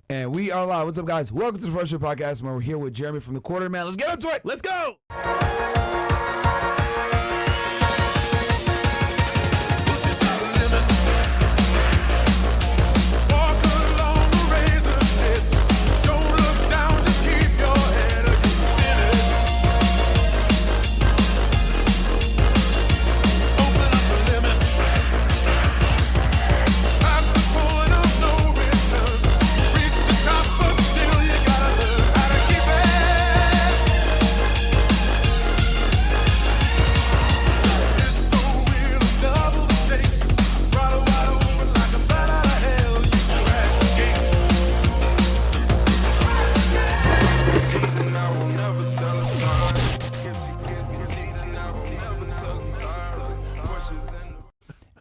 And we are live. What's up, guys? Welcome to the First Show Podcast, man. We're here with Jeremy from the Quarter, man. Let's get into it. Let's go.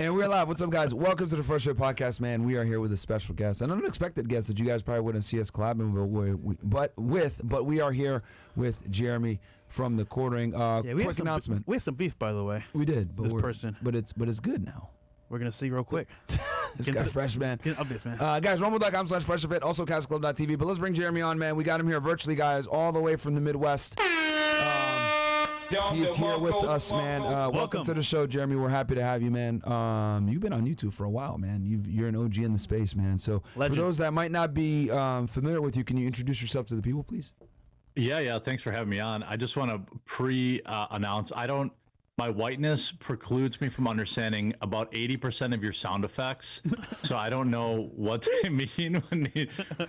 And we're live. What's up, guys? Welcome to the First Show Podcast, man. We are here with a special guest, an unexpected guest that you guys probably wouldn't see us collabing but we are here with Jeremy from the Quartering. Quick announcement. We had some beef, by the way. We did, but it's good now. We're gonna see real quick. This guy fresh, man. Get updates, man. Guys, rumble.com/freshfit, also castclub.tv. But let's bring Jeremy on, man. We got him here virtually, guys, all the way from the Midwest. He's here with us, man. Welcome to the show, Jeremy. We're happy to have you, man. You've been on YouTube for a while, man. You're an OG in the space, man. So Legend. For those that might not be familiar with you, can you introduce yourself to the people, please? Yeah. Thanks for having me on. I just want to pre-announce. My whiteness precludes me from understanding about 80% of your sound effects, so I don't know what they mean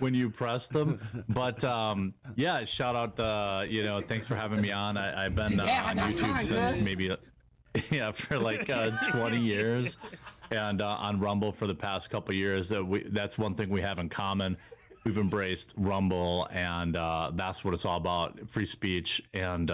when you press them. But yeah, shout out. Thanks for having me on. I've been on YouTube since maybe for like 20 years, and on Rumble for the past couple of years. That's one thing we have in common. We've embraced Rumble, and that's what it's all about: free speech and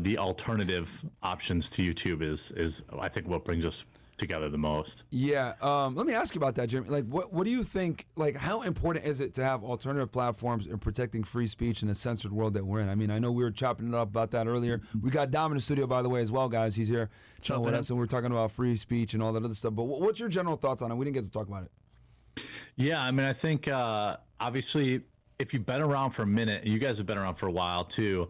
the alternative options to YouTube is I think what brings us together the most. Yeah. Let me ask you about that, Jeremy. Like, what do you think? Like, how important is it to have alternative platforms in protecting free speech in the censored world that we're in? I mean, I know we were chopping it up about that earlier. We got Dom in the studio, by the way, as well, guys. He's here chilling with us, and we're talking about free speech and all that other stuff. But what's your general thoughts on it? We didn't get to talk about it. Yeah, I mean, I think obviously, if you've been around for a minute, you guys have been around for a while too.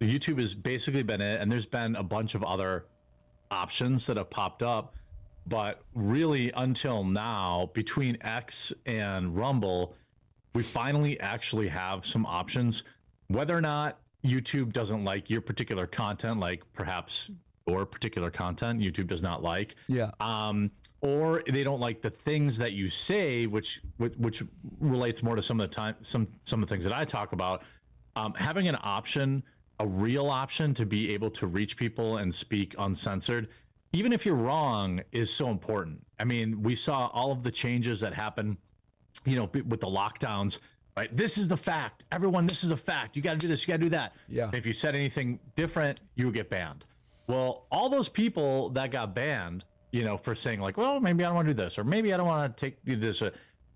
YouTube has basically been it, and there's been a bunch of other options that have popped up, but really until now, between X and Rumble, we finally actually have some options. Whether or not YouTube doesn't like your particular content, like perhaps your particular content YouTube does not like, or they don't like the things that you say, which relates more to some of the things that I talk about. Having an option, a real option to be able to reach people and speak uncensored, even if you're wrong, is so important. I mean, we saw all of the changes that happened, with the lockdowns, right? This is the fact. Everyone, this is a fact. You got to do this. You got to do that. Yeah. If you said anything different, you would get banned. Well, all those people that got banned, for saying like, well, maybe I don't want to do this, or maybe I don't want to do this.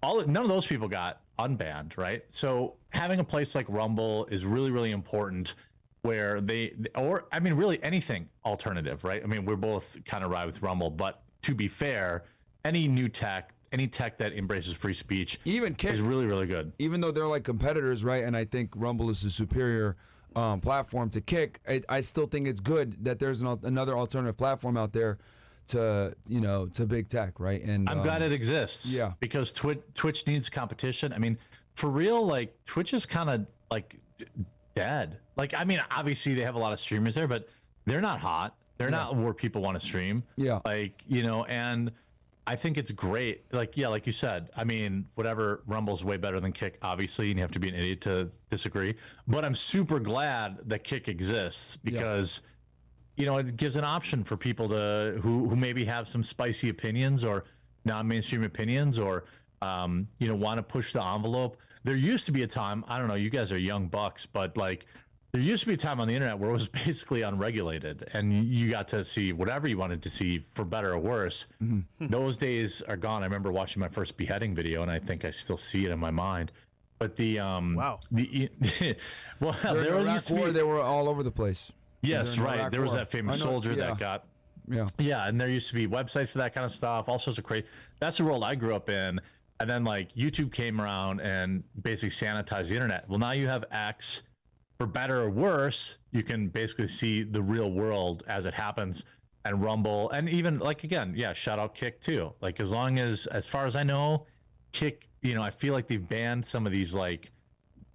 None of those people got unbanned, right? So having a place like Rumble is really, really important, where really anything alternative, right? I mean, we're both kind of ride with Rumble, but to be fair, any new tech, any tech that embraces free speech, even Kick is really, really good. Even though they're like competitors, right? And I think Rumble is a superior platform to Kick. I still think it's good that there's another alternative platform out there to big tech, right? And I'm glad it exists. Yeah, because Twitch needs competition. I mean, for real, like Twitch is kind of like dead. Like, I mean, obviously they have a lot of streamers there, but they're not hot. They're not where people want to stream. Yeah. Like, and I think it's great. Like, yeah, like you said, I mean, whatever, Rumble's way better than Kick, obviously, and you have to be an idiot to disagree. But I'm super glad that Kick exists because, it gives an option for people who maybe have some spicy opinions or non-mainstream opinions or, want to push the envelope. There used to be a time, I don't know, you guys are young bucks, but like there used to be a time on the internet where it was basically unregulated and you got to see whatever you wanted to see, for better or worse. Mm-hmm. Those days are gone. I remember watching my first beheading video and I think I still see it in my mind. But the wow. Well, there used to be, they were all over the place. Yes, right. There was that famous soldier that got Yeah, and there used to be websites for that kind of stuff, all sorts of crazy. That's the world I grew up in. And then like YouTube came around and basically sanitized the internet. Well, now you have X. For better or worse, you can basically see the real world as it happens, and Rumble, and even like again, yeah, shout out Kick too. Like as far as I know, Kick, I feel like they've banned some of these like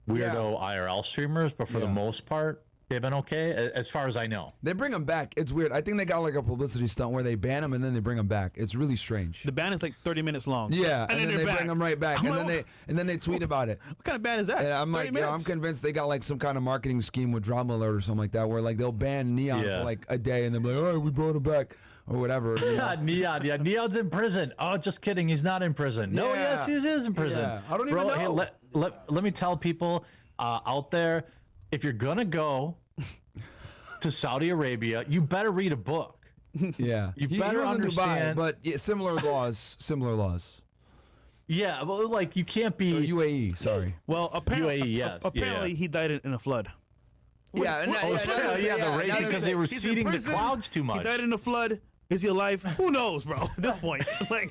weirdo IRL streamers, but for the most part, they've been okay, as far as I know. They bring them back. It's weird. I think they got like a publicity stunt where they ban them and then they bring them back. It's really strange. The ban is like 30 minutes long. Yeah, and then they bring them right back, and then they tweet about it. What kind of ban is that? And I'm like, I'm convinced they got like some kind of marketing scheme with Drama Alert or something like that, where like they'll ban Neon for like a day, and then be like, oh, we brought him back. Or whatever. Neon, Neon's in prison. Oh, just kidding. He's not in prison. No, yes, he is in prison. Yeah. I don't even know. Hey, let me tell people out there, if you're gonna go to Saudi Arabia, you better read a book. Yeah, you better understand. Dubai, but similar laws. Yeah, well, like you can't be UAE. Sorry. Well, apparently, UAE. Yes. apparently he died in a flood. Because they were seeding the clouds too much. He died in a flood. Is he alive? Who knows, bro? At this point, like,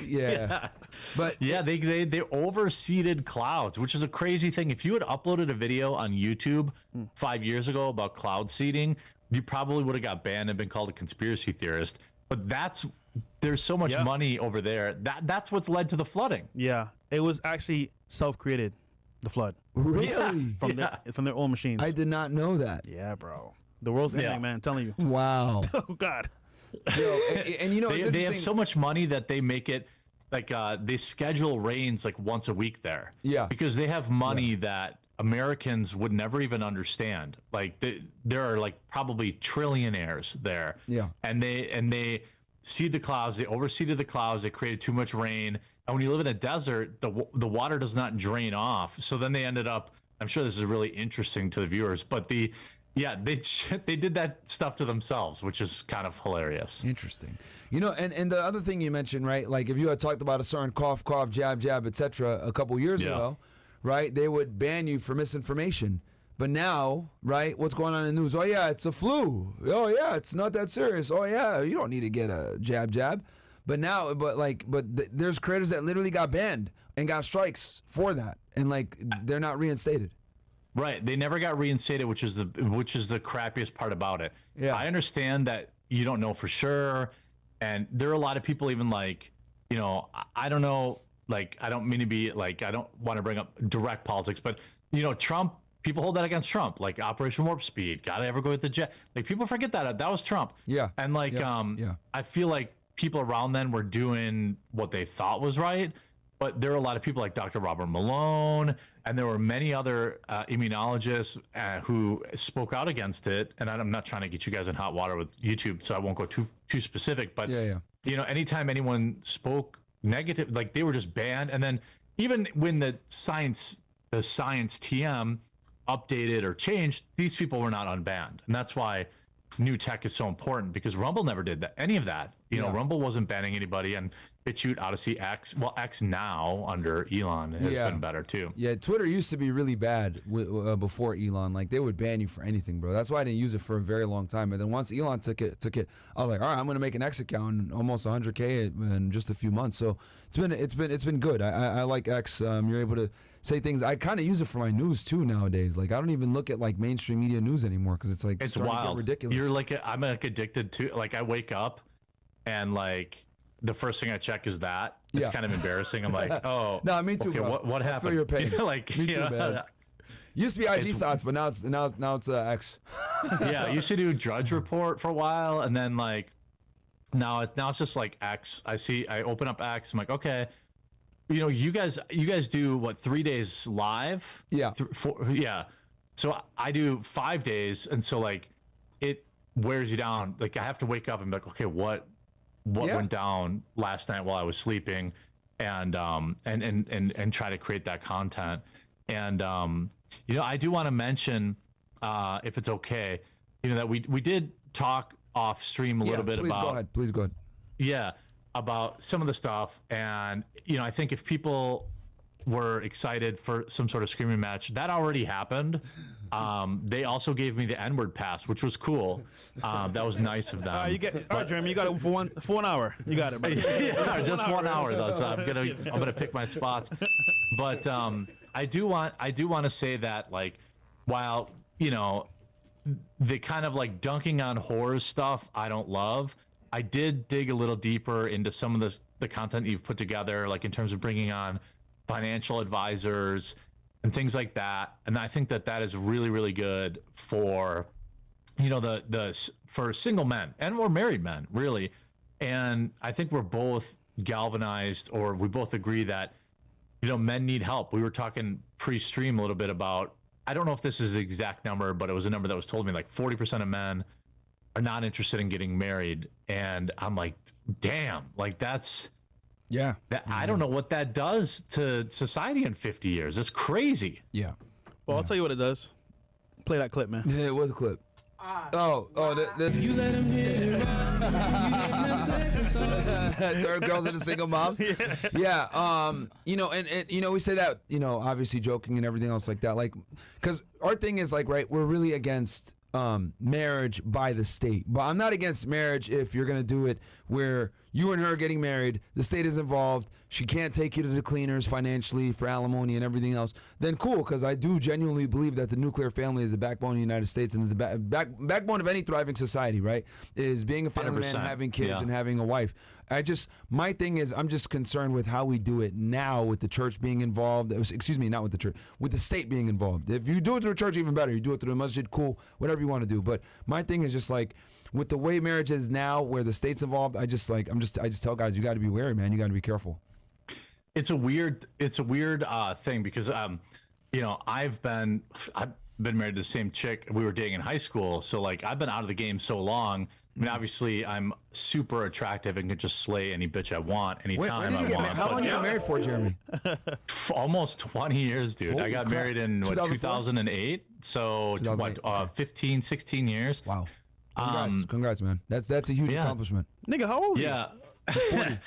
but yeah, they overseeded clouds, which is a crazy thing. If you had uploaded a video on YouTube 5 years ago about cloud seeding, you probably would have got banned and been called a conspiracy theorist. But there's so much money over there. That's what's led to the flooding. Yeah, it was actually self-created, the flood. Really? From their own machines. I did not know that. Yeah, bro. The world's ending, man. I'm telling you. Wow. Oh God. Yo, and they have so much money that they make it like they schedule rains like once a week there. Yeah. Because they have money that Americans would never even understand. Like there are like probably trillionaires there. Yeah. And they seed the clouds. They overseeded the clouds. They created too much rain. And when you live in a desert, the water does not drain off. So then they ended up. I'm sure this is really interesting to the viewers, but they did that stuff to themselves, which is kind of hilarious. Interesting. And the other thing you mentioned, right? Like if you had talked about a certain cough, jab, etc. a couple years ago, right? They would ban you for misinformation. But now, right? What's going on in the news? Oh yeah, it's a flu. Oh yeah, it's not that serious. Oh yeah, you don't need to get a jab. But now, there's creators that literally got banned and got strikes for that, and like they're not reinstated. Right, they never got reinstated, which is the crappiest part about it. Yeah, I understand that you don't know for sure, and there are a lot of people even like, I don't know, like I don't mean to be like I don't want to bring up direct politics, but Trump. People hold that against Trump, like Operation Warp Speed. Gotta ever go with the jet? Like people forget that was Trump. Yeah, and like I feel like people around then were doing what they thought was right. But there were a lot of people like Dr. Robert Malone, and there were many other immunologists who spoke out against it. And I'm not trying to get you guys in hot water with YouTube, so I won't go too specific. But anytime anyone spoke negative, like they were just banned. And then even when the science TM updated or changed, these people were not unbanned, and that's why new tech is so important, because Rumble never did that, any of that. Rumble wasn't banning anybody, and BitChute, Odyssey, X. Well, X now under Elon has been better too. Yeah, Twitter used to be really bad before Elon. Like they would ban you for anything, bro. That's why I didn't use it for a very long time. And then once Elon took it, I was like, all right, I'm gonna make an X account, almost 100K in just a few months. So it's been good. I like X. You're able to say things. I kind of use it for my news too nowadays. Like I don't even look at like mainstream media news anymore because it's like it's wild, ridiculous. You're like I'm like addicted to. Like I wake up and like the first thing I check is that. It's kind of embarrassing. I'm like, oh, no, me too. Okay, bro. what happened? I feel your pain. Like me too, man. Used to be IG thoughts, but now it's X. Yeah, I used to do Drudge Report for a while, and then like now it's just like X. I open up X. I'm like, okay, you guys do what, 3 days live? Yeah. Yeah. So I do 5 days, and so like it wears you down. Like I have to wake up and be like, okay, what went down last night while I was sleeping, and try to create that content. And I do want to mention, if it's okay, that we did talk off stream a little bit about. Please go ahead. Yeah, about some of the stuff, and I think if people were excited for some sort of screaming match. That already happened. They also gave me the N-word pass, which was cool. That was nice of them. All right, Jeremy, you got it for 1 hour. You got it, bro. Yeah, just 1 hour though. So I'm gonna pick my spots. But I do want to say that, like, while the kind of like dunking on horror stuff I don't love, I did dig a little deeper into some of the content you've put together, like in terms of bringing on financial advisors and things like that. And I think that is really, really good for, for single men and or married men, really. And I think we're both galvanized, or we both agree that, men need help. We were talking pre-stream a little bit about, I don't know if this is the exact number, but it was a number that was told me, like 40% of men are not interested in getting married. And I'm like, damn, like that's, yeah. I don't know what that does to society in 50 years. It's crazy. Yeah. Well, I'll tell you what it does. Play that clip, man. Yeah, it was a clip. You let him hit it. Third girls and the single moms. Yeah. And we say that, obviously joking and everything else like that. Like, because our thing is like, right, we're really against marriage by the state. But I'm not against marriage if you're gonna do it where you and her are getting married, the state is involved, she can't take you to the cleaners financially for alimony and everything else, then cool, because I do genuinely believe that the nuclear family is the backbone of the United States and is the backbone of any thriving society, right? Is being a family man, having kids, and having a wife. My thing is, I'm just concerned with how we do it now with the church being involved. Excuse me, not with the church, with the state being involved. If you do it through a church, even better. You do it through a masjid, cool, whatever you want to do. But my thing is just like, with the way marriage is now, where the state's involved, I just tell guys, you got to be wary, man. You got to be careful. It's a weird thing because I've been married to the same chick we were dating in high school, so like I've been out of the game so long. I mean, obviously, I'm super attractive and can just slay any bitch I want anytime I want. How long have you been married for, Jeremy? Almost 20 years, dude. Holy I got married in 2008, so 15, 16 years. Wow. Congrats, man. That's a huge accomplishment. Nigga, how old are you? Yeah.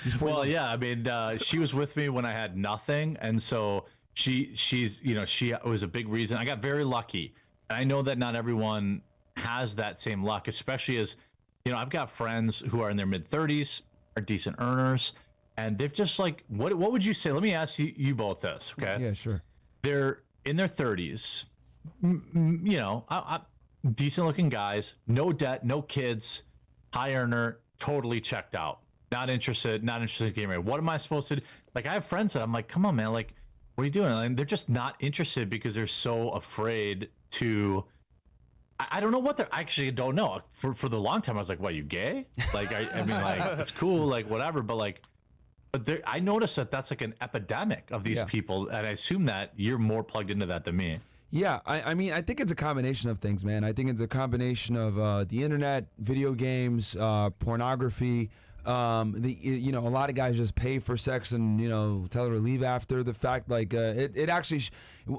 He's 40. Well, yeah. I mean, she was with me when I had nothing, and so she was a big reason. I got very lucky, and I know that not everyone has that same luck, especially as I've got friends who are in their mid-30s, are decent earners, and they've just like, what would you say? Let me ask you both this, okay? Yeah, sure. They're in their 30s, decent looking guys, no debt, no kids, high earner, totally checked out, not interested in getting married. What am I supposed to do? Like, I have friends that I'm like, come on, man, like, what are you doing? And they're just not interested because they're so afraid to. I don't know what they're. I actually don't know. For the long time, I was like, "What, you gay?" Like, I mean, like, it's cool, like, whatever. But I noticed that that's like an epidemic of these people, and I assume that you're more plugged into that than me. Yeah, I mean, I think it's a combination of things, man. I think it's a combination of the internet, video games, pornography. A lot of guys just pay for sex and tell her to leave after the fact. Like it actually,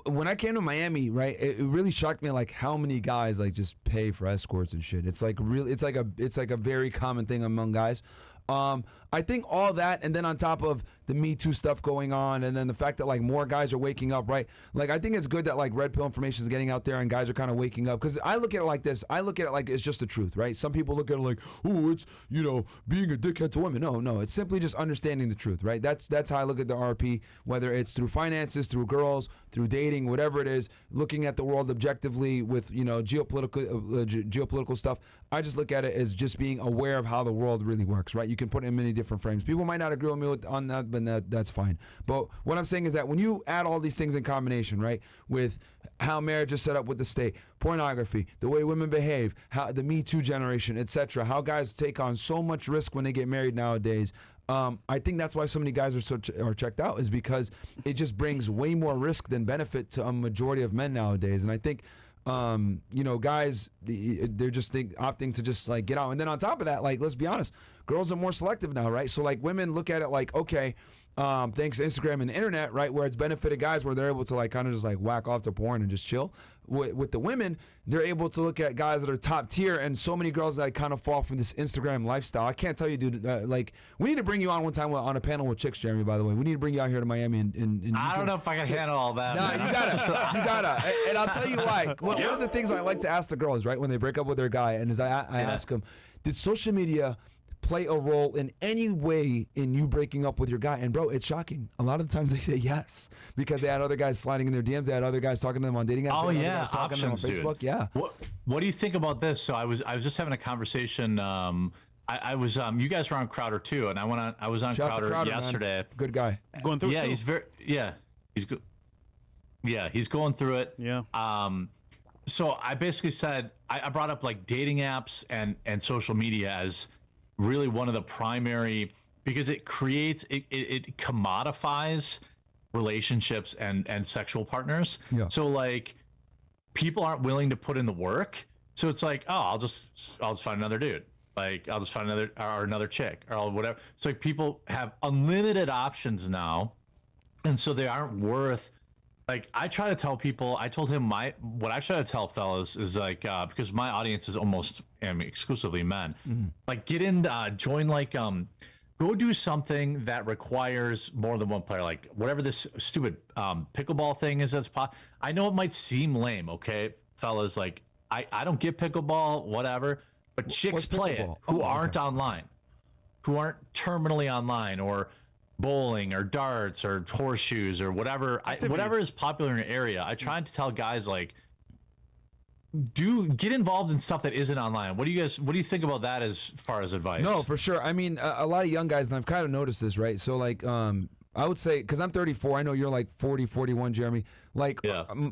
when I came to Miami, right, it really shocked me like how many guys like just pay for escorts and shit. It's like really, it's like a very common thing among guys. I think all that, and then on top of the Me Too stuff going on, and then the fact that like more guys are waking up, right? Like, I think it's good that like red pill information is getting out there and guys are kind of waking up, because I look at it like this. I look at it like it's just the truth, right? Some people look at it like, oh, it's being a dickhead to women. No, it's simply just understanding the truth, right? That's how I look at the RP, whether it's through finances, through girls, through dating, whatever it is, looking at the world objectively with geopolitical stuff. I just look at it as just being aware of how the world really works, right? You can put it in many different frames. People might not agree with me on that, but that's fine. But what I'm saying is that when you add all these things in combination, right, with how marriage is set up with the state, pornography, the way women behave, how the Me Too generation, etc., how guys take on so much risk when they get married nowadays. I think that's why so many guys are checked out, is because it just brings way more risk than benefit to a majority of men nowadays. And I think guys, they're just opting to just like get out. And then on top of that, like, let's be honest, girls are more selective now, right? So like women look at it like, okay, thanks to Instagram and the internet, right, where it's benefited guys where they're able to like kind of just like whack off to porn and just chill. With the women, they're able to look at guys that are top tier, and so many girls that kind of fall from this Instagram lifestyle. I can't tell you, dude. Like, we need to bring you on one time on a panel with chicks, Jeremy. By the way, we need to bring you out here to Miami. And I don't know if I can handle all that. No, you gotta. And I'll tell you why. One of the things I like to ask the girls, right, when they break up with their guy, and I ask them, did social media play a role in any way in you breaking up with your guy? And bro, it's shocking. A lot of the times they say yes, because they had other guys sliding in their DMs. They had other guys talking to them on dating apps. Oh yeah, talking to them on Facebook. Dude. Yeah. What do you think about this? So I was just having a conversation. I was you guys were on Crowder too, and I was on Crowder yesterday. Man. Good guy. Going through it too. He's going through it. Yeah. So I basically said I brought up like dating apps and social media as really one of the primary, because it creates it commodifies relationships and sexual partners. Yeah. So like people aren't willing to put in the work. So it's like, oh, I'll just find another dude. Like I'll just find another chick or whatever. So like people have unlimited options now, and so they aren't worth. Like I try to tell people, I told him what I try to tell fellas is like, because my audience is almost exclusively men, like get in, join like, go do something that requires more than one player. Like whatever this stupid pickleball thing is, I know it might seem lame, okay, fellas, like I don't get pickleball, whatever, but chicks play it who aren't online, who aren't terminally online, or bowling or darts or horseshoes or whatever whatever is popular in your area. I tried to tell guys like get involved in stuff that isn't online. What do you think about that as far as advice? No, for sure. I mean, a lot of young guys, and I've kind of noticed this, right? So like I would say, because I'm 34, I know you're like 40, 41, Jeremy. Like,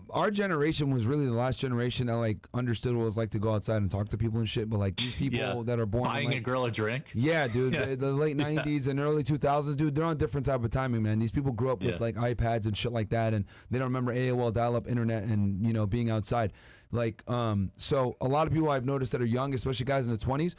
our generation was really the last generation that like understood what it was like to go outside and talk to people and shit. But like these people that are born buying like, a girl a drink. Yeah, dude. The late 90s and early 2000s, dude, they're on a different type of timing, man. These people grew up with like iPads and shit like that, and they don't remember AOL dial-up internet and, you know, being outside. Like, so a lot of people I've noticed that are young, especially guys in the 20s,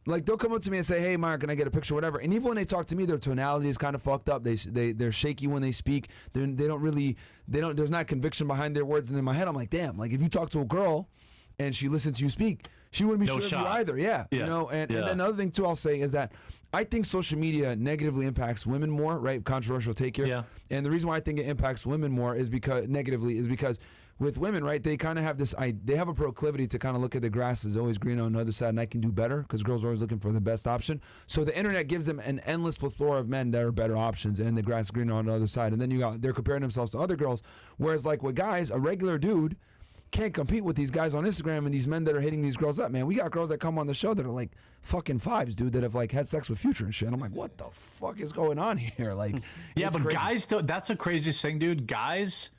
like they'll come up to me and say, "Hey, Mark, can I get a picture?" Whatever. And even when they talk to me, their tonality is kind of fucked up. They're shaky when they speak. They don't really. There's not conviction behind their words. And in my head, I'm like, damn. Like if you talk to a girl, and she listens to you speak, she wouldn't be sure of you either. Yeah. You know. And then another thing too, I'll say is that I think social media negatively impacts women more. Right? Controversial take here. Yeah. And the reason why I think it impacts women more is because with women, right, they kind of have they have a proclivity to kind of look at the grass is always green on the other side, and I can do better, because girls are always looking for the best option. So the internet gives them an endless plethora of men that are better options, and the grass is greener on the other side. And then they're comparing themselves to other girls, whereas like with guys, a regular dude can't compete with these guys on Instagram and these men that are hitting these girls up, man. We got girls that come on the show that are like fucking fives, dude, that have like had sex with Future and shit. And I'm like, what the fuck is going on here? Like, yeah, but crazy. Guys, that's the craziest thing, dude. Guys,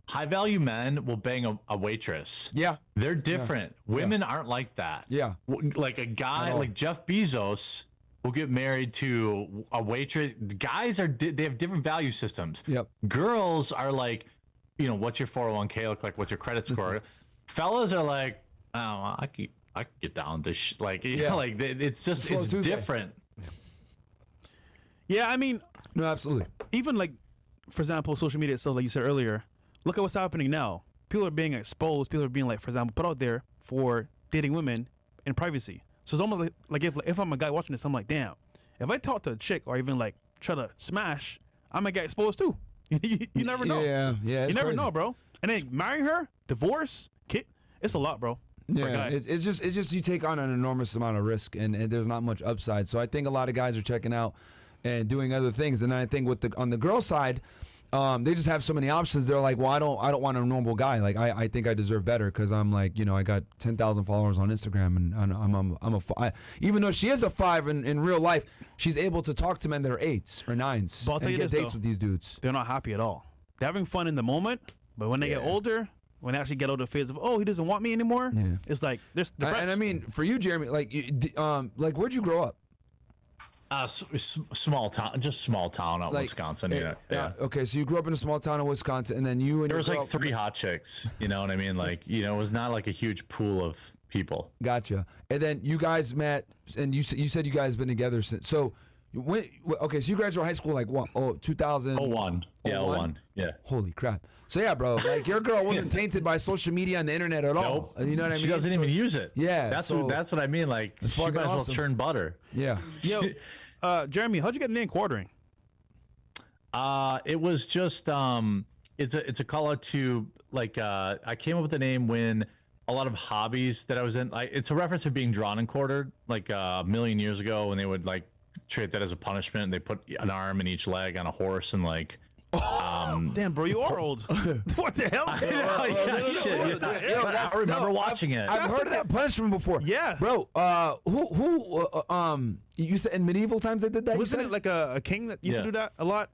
high value men will bang a waitress. Yeah. They're different. Women aren't like that. Yeah. Like a guy like Jeff Bezos will get married to a waitress. Guys they have different value systems. Yep. Girls are like, you know, what's your 401k look like? What's your credit score? Fellas are like, oh, I can get down with this like, you know, like it's just, it's different. Yeah. I mean, no, absolutely. Even like, for example, social media itself, like you said earlier, look at what's happening now. People are being exposed. People are being, like, for example, put out there for dating women in privacy. So it's almost like if I'm a guy watching this, I'm like, damn, if I talk to a chick or even like try to smash, I might get exposed too. You never know. Yeah. You never know, bro. And then marry her, divorce, kid, it's a lot, bro. Yeah, it's just you take on an enormous amount of risk, and there's not much upside. So I think a lot of guys are checking out and doing other things. And I think on the girl side, they just have so many options. They're like, well, I don't want a normal guy. Like I think I deserve better, because I'm like, you know, I got 10,000 followers on Instagram, and even though she is a 5 in real life, she's able to talk to men that are 8s or 9s and get dates with these dudes. They're not happy at all. They're having fun in the moment, but when they get older, when they actually get out of the phase of, oh, he doesn't want me anymore, it's like there's depression. And I mean, for you, Jeremy, like where'd you grow up? Small town, just small town out in Wisconsin. Yeah. Okay, so you grew up in a small town in Wisconsin, and then there was like 3 hot chicks. You know what I mean? Like, you know, it was not like a huge pool of people. Gotcha. And then you guys met, and you said you guys been together since. So Okay, so you graduated high school like what? 2000. 01. Yeah, 01. Yeah. Holy crap. So yeah, bro, like your girl wasn't tainted by social media and the internet at all. Nope. You know what I mean? She doesn't even use it. Yeah, That's so what I mean. Like she might as well churn butter. Yeah. Yo, Jeremy, how'd you get name quartering? It was just it's a call out to like I came up with the name when a lot of hobbies that I was in, like it's a reference to being drawn and quartered like a million years ago when they would like treat that as a punishment. They put an arm in each leg on a horse and like Damn, bro, you are old. What the hell? I remember watching it. I've heard of that punishment before. Yeah, bro. Who you said in medieval times they did that? Wasn't it like a king that used to do that a lot?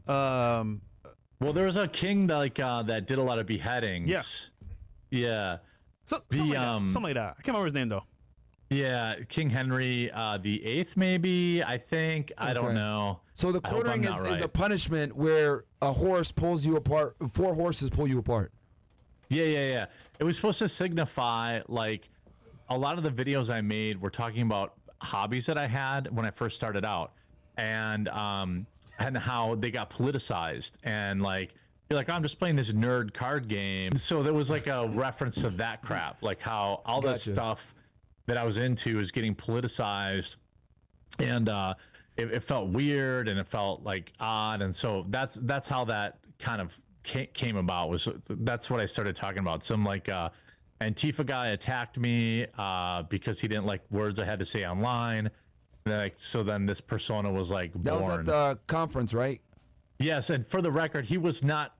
Well, there was a king that like that did a lot of beheadings. Yeah. So, something like that. I can't remember his name though. Yeah, King Henry the Eighth, maybe. I think. I don't know. So the quartering is a punishment where a horse pulls you apart. 4 horses pull you apart. Yeah. It was supposed to signify like a lot of the videos I made were talking about hobbies that I had when I first started out, and how they got politicized, and like you're like, oh, I'm just playing this nerd card game. So there was like a reference to that crap, like how all that stuff that I was into is getting politicized, and it felt weird and it felt like odd, and so that's how that kind of came about. That's what I started talking about. Some like Antifa guy attacked me because he didn't like words I had to say online. Like, so then this persona was like born. That was at the conference, right? Yes, and for the record, he was not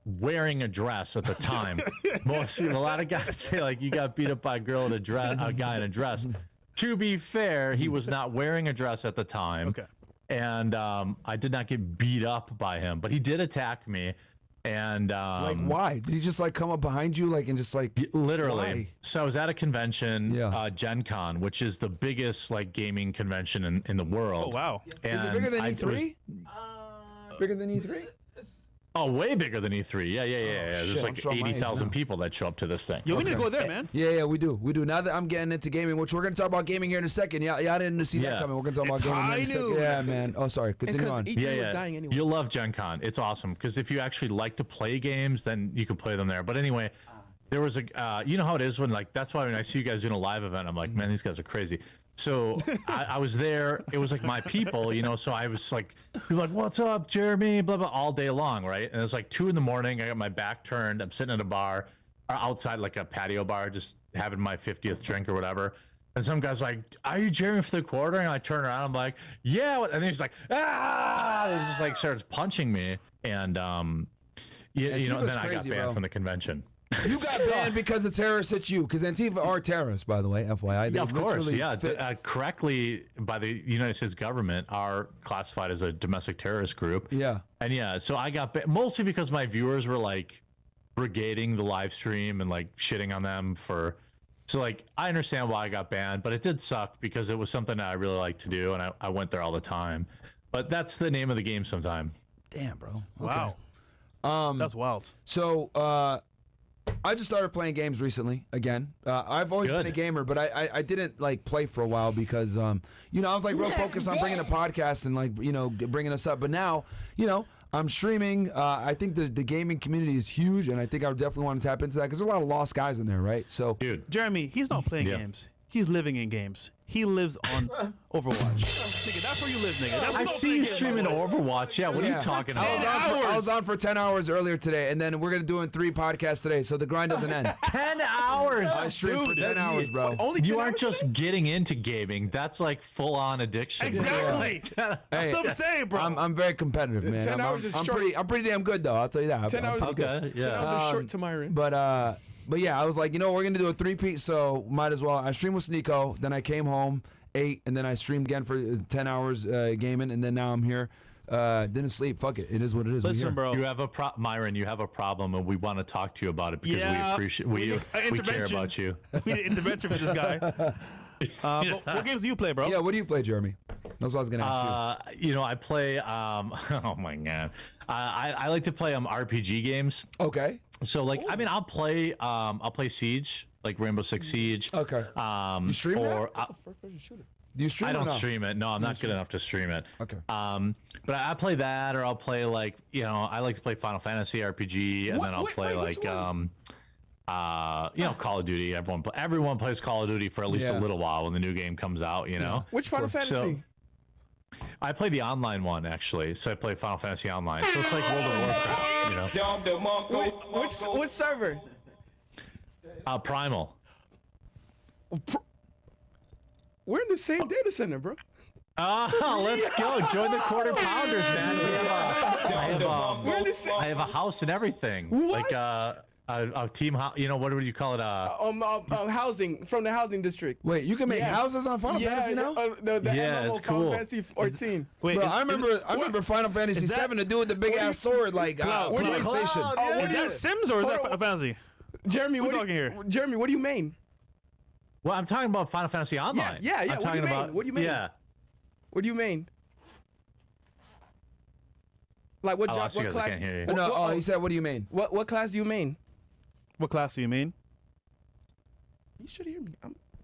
wearing a dress at the time. A lot of guys say like you got beat up by a girl in a dress, a guy in a dress. To be fair, he was not wearing a dress at the time. Okay. And I did not get beat up by him, but he did attack me. And like, why did he just like come up behind you like and just like literally? Why? So I was at a convention, Gen Con, which is the biggest like gaming convention in the world. Oh wow! And is it bigger than E3? Bigger than E3? Oh, way bigger than E3. Yeah. There's like 80,000 people that show up to this thing. Yo, we need to go there, man. Yeah, we do. Now that I'm getting into gaming, which we're going to talk about gaming here in a second. Yeah, I didn't see that coming. We're going to talk about gaming here in a second. Yeah, man. Oh, sorry. Continue on. Yeah. Dying anyway. You'll love Gen Con. It's awesome because if you actually like to play games, then you can play them there. But anyway, there was a, you know how it is when like, that's why when I see you guys doing a live event, I'm like, man, these guys are crazy. So I was there. It was like my people, you know. So I was like, people like, "What's up, Jeremy?" Blah blah, all day long, right? And it's like 2 a.m. I got my back turned. I'm sitting at a bar, or outside like a patio bar, just having my 50th drink or whatever. And some guy's like, "Are you Jeremy for the quartering?" And I turn around. I'm like, "Yeah." And then he's like, "Ah!" And he just like starts punching me, and you know. And then I got banned from the convention. You got banned because a terrorist hit you. Because Antifa are terrorists, by the way, FYI. Yeah, of course. Yeah, correctly by the United States government are classified as a domestic terrorist group. Yeah. And yeah, so I got banned mostly because my viewers were like brigading the live stream and like shitting on them for. So like I understand why I got banned, but it did suck because it was something that I really like to do, and I went there all the time. But that's the name of the game sometime. Damn, bro. Okay. Wow. That's wild. So I just started playing games recently again. I've always been a gamer, but I didn't like play for a while because I was like real focused on bringing a podcast and like bringing us up. But now I'm streaming. I think the gaming community is huge, and I think I would definitely want to tap into that because there's a lot of lost guys in there, right? So, dude, Jeremy, he's not playing games. He's living in games. He lives on Overwatch. Nigga, that's where you live, nigga. I see you streaming Overwatch. Yeah, what are you talking about? I was on for 10 hours earlier today, and then we're going to do 3 podcasts today, so the grind doesn't end. 10 hours? I streamed for 10 hours, bro. You aren't just getting into gaming. That's like full-on addiction. Exactly. That's what I'm saying, bro. I'm very competitive, man. 10 hours is short. I'm pretty damn good, though. I'll tell you that. 10 hours is good. Yeah. 10 hours is short to Myron. But yeah, I was like, we're going to do a 3-peat, so might as well. I streamed with Sneeko, then I came home, ate, and then I streamed again for 10 hours gaming, and then now I'm here. Didn't sleep. Fuck it. It is what it is. Listen, bro. You have Myron, you have a problem, and we want to talk to you about it because we appreciate we care about you. We need intervention for this guy. What games do you play, bro? Yeah, what do you play, Jeremy? That's what I was gonna ask you. I play. Oh my god, I like to play RPG games. Okay. So like, I mean, I'll play Siege, like Rainbow Six Siege. Okay. You stream or That's a first-person shooter. Do you stream? I don't or no? stream it. No, I'm not good enough to stream it. Okay. But I play that, or I'll play like I like to play Final Fantasy RPG, and then I'll play like Call of Duty. Everyone plays Call of Duty for at least a little while when the new game comes out. Which Final Fantasy? So, I play the online one actually, so I play Final Fantasy Online. So it's like World of Warcraft. Which server? Primal. We're in the same data center, bro. Let's go. Join the Quarter Pounders, man. I have a house and everything. What? Like a team house. What would you call it? Housing from the housing district. Wait, you can make houses on Final Fantasy now? No, the Yeah, MMO it's Final cool. Fantasy 14. Wait, Bro, I remember Final Fantasy 7 to do with the big ass sword, like PlayStation. Oh, is that Sims or is that Final Fantasy? Jeremy, We're what talking here. Jeremy, what do you mean? Well, I'm talking about Final Fantasy Online. Yeah. I'm What do talking you mean? about, What do you mean? Yeah. What do you mean? Like what I job? lost you What guys. I class? can't hear you. No, he said, what do you mean? What class do you mean? What class do you mean? You should hear me.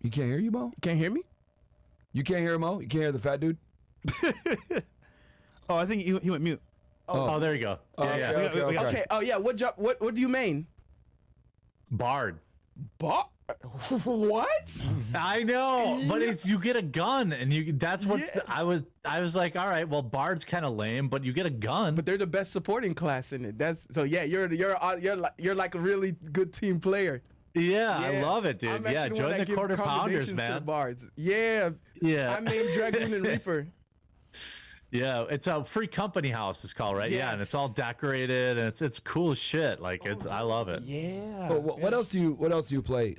You can't hear you, Mo? Can't hear me? You can't hear Mo? You can't hear the fat dude? Oh, I think he went mute. Oh, there you go. Yeah. Okay. Oh yeah. What job? What do you mean? Bard. What? I know, but you get a gun, and that's what's. Yeah. I was like, all right, well, Bard's kind of lame, but you get a gun. But they're the best supporting class in it. That's so. Yeah, you're like a really good team player. yeah, I love it, dude. I'm Yeah, actually the one join that the gives Quarter Pounders, commendations to man. Bards. Yeah. Yeah. I named Dragoon and Reaper. Yeah, it's a free company house. It's called, right? Yeah, and it's all decorated, and it's cool as shit. Like I love it. Yeah. What else do you play?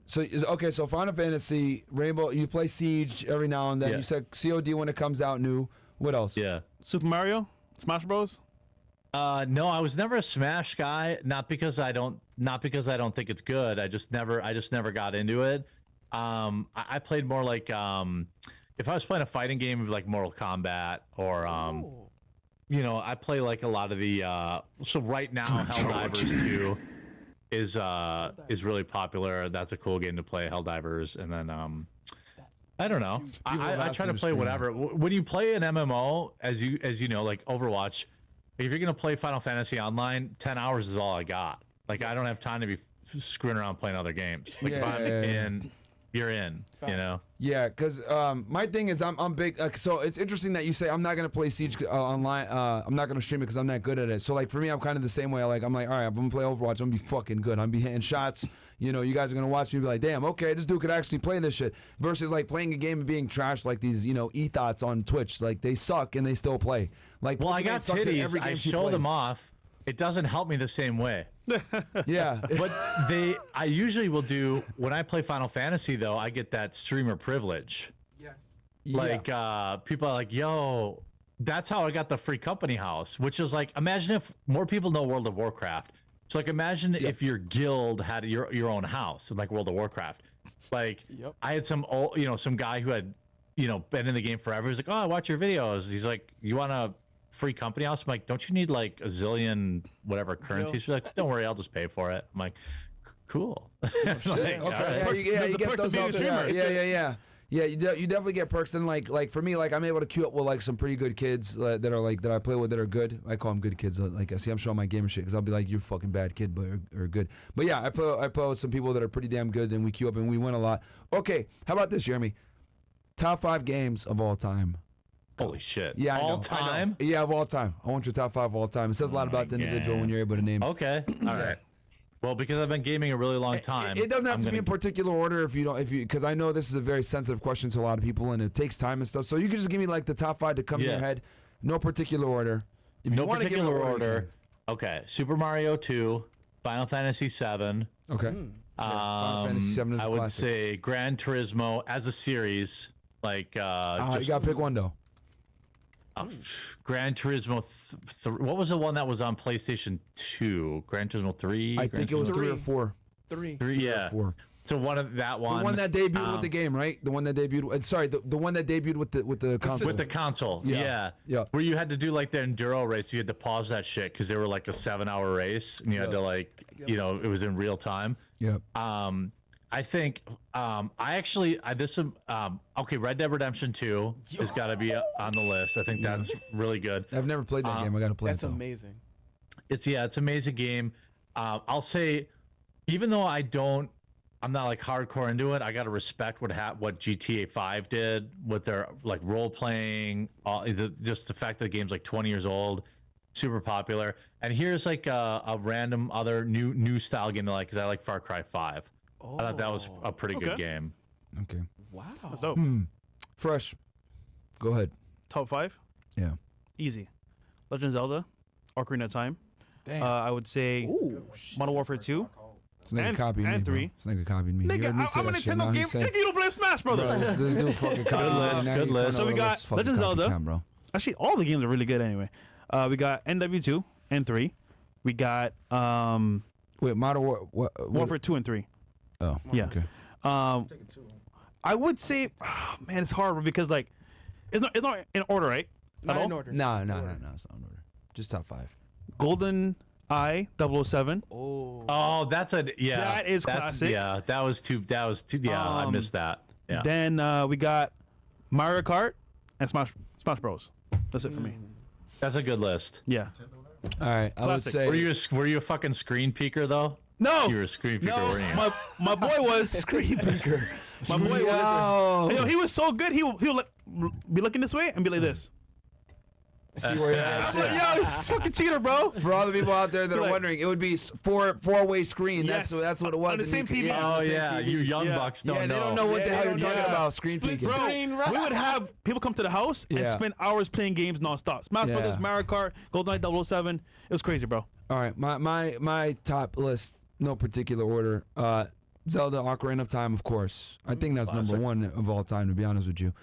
So Final Fantasy, Rainbow, you play Siege every now and then. Yeah. You said COD when it comes out new. What else? Yeah. Super Mario, Smash Bros. No, I was never a Smash guy. Not because I don't think it's good. I just never got into it. I played more like if I was playing a fighting game like Mortal Kombat or I play like a lot of the so right now Helldivers 2 is really popular. That's a cool game to play, Helldivers, and then I don't know. I try to play whatever. When you play an MMO, as you know, like Overwatch, if you're gonna play Final Fantasy Online, 10 hours is all I got. Like I don't have time to be screwing around playing other games. Like if I'm in, you're in. Yeah, because my thing is I'm big. So it's interesting that you say I'm not gonna play Siege online. I'm not gonna stream it because I'm not good at it. So like for me, I'm kind of the same way. Like I'm like, all right, I'm gonna play Overwatch. I'm gonna be fucking good. I'm gonna be hitting shots. You guys are gonna watch me and be like, damn, okay, this dude could actually play this shit. Versus like playing a game and being trashed like these, e-thots on Twitch. Like they suck and they still play. Like Well, I got titties. I show them off. off. It doesn't help me the same way. Yeah. But I usually will do when I play Final Fantasy though. I get that streamer privilege. Yes. Like people are like, yo, that's how I got the free company house, which is like, imagine if more people know World of Warcraft. So like, imagine if your guild had your own house like World of Warcraft. Like I had some guy who had been in the game forever. He's like, oh, I watch your videos. He's like, you want a free company house? I'm like, don't you need like a zillion whatever currencies? She's like, don't worry, I'll just pay for it. I'm like, cool. Shit. Like, Okay. all right. You get those being a up streamer. Yeah. Yeah, you definitely get perks. And like for me, like I'm able to queue up with like some pretty good kids that are like that I play with that are good. I call them good kids. Like I see, I'm showing my gamer shit because I'll be like, you're a fucking bad kid, but are good. But yeah, I play with some people that are pretty damn good, and we queue up and we win a lot. Okay, how about this, Jeremy? Top 5 games of all time. Holy shit. Yeah, all time. Yeah, of all time. I want your top 5 of all time. It says a lot about the individual when you're able to name it. Okay. All right. Well, because I've been gaming a really long time. It doesn't have to be in particular order because I know this is a very sensitive question to a lot of people and it takes time and stuff. So you can just give me like the top 5 to come to your head, no particular order. If you no want to give particular an order. Okay. Super Mario 2, Final Fantasy 7. Okay. Final Fantasy 7 is a I would classic. say Gran Turismo as a series. Like you gotta pick one though. Gran Turismo. What was the one that was on PlayStation 2? Gran Turismo 3. I think it was 3 or 4. 3. 3. Yeah. 4. So one of that one. The one that debuted with the game, right? The one that debuted. Sorry, the one that debuted with the console. With the console, Yeah. Where you had to do like the enduro race, you had to pause that shit because they were like a 7-hour race, and you had to like, it was in real time. Yep. I I think okay, Red Dead Redemption 2 has got to be on the list. I think that's really good. I've never played that game. I got to play That's it. That's amazing. It's an amazing game. I'll say, even though I'm not like hardcore into it, I gotta respect what GTA 5 did with their like role playing, just the fact that the game's like 20 years old, super popular. And here's like a random other new style game because I like Far Cry 5. I thought that was a pretty good game. Okay. Wow. That's dope. Fresh. Go ahead. Top 5? Yeah. Easy. Legend of Zelda, Ocarina of Time. Damn. I would say Modern Warfare 2. This nigga copied me, and bro. 3. This nigga copied me. You Nigga, heard me say I'm a that shit, now Nintendo he game. said- Nigga, you don't play Smash Brothers. Bro, this dude fucking copied me. list, Now good you list. put So we on got this fucking Legend of Zelda. copycat, bro. Actually, all the games are really good anyway. We got NW2 and 3. We got Wait, Modern War... What? Warfare 2 and 3. Oh, Yeah. okay. I would say, man, it's hard because like, it's not in order, right? Not At in all? order. No, it's not in order. Just top 5. Golden Eye 007. Oh, that's That is classic. Yeah, that was too. Yeah, I missed that. Yeah. Then we got Mario Kart and Smash Bros. That's it for me. That's a good list. Yeah. All right, I would Classic. say... Were you a fucking screen peeker though? No. You were a screen peeker, No, weren't you? my boy was screen peeker. My boy Yo. was. Yo, he was so good. He'll be looking this way and be like this. See where you're at. I'm like, yo, he's a fucking cheater, bro. For all the people out there that are Like- wondering, it would be four-way screen. Yes. That's what it was. On the and same you could- TV. Yeah, Oh on the same yeah, TV. you young Yeah. bucks don't Yeah, know. they don't know what the hell they you're don't talking know. about. Screen Split peeking. screen. Bro, we would have people come to the house and Yeah. spend hours playing games nonstop. Smash Yeah. Brothers, Mario Kart, GoldenEye 007. It was crazy, bro. All right, my top list, no particular order. Zelda: Ocarina of Time, of course. I think that's Classic. number 1 of all time, to be honest with you.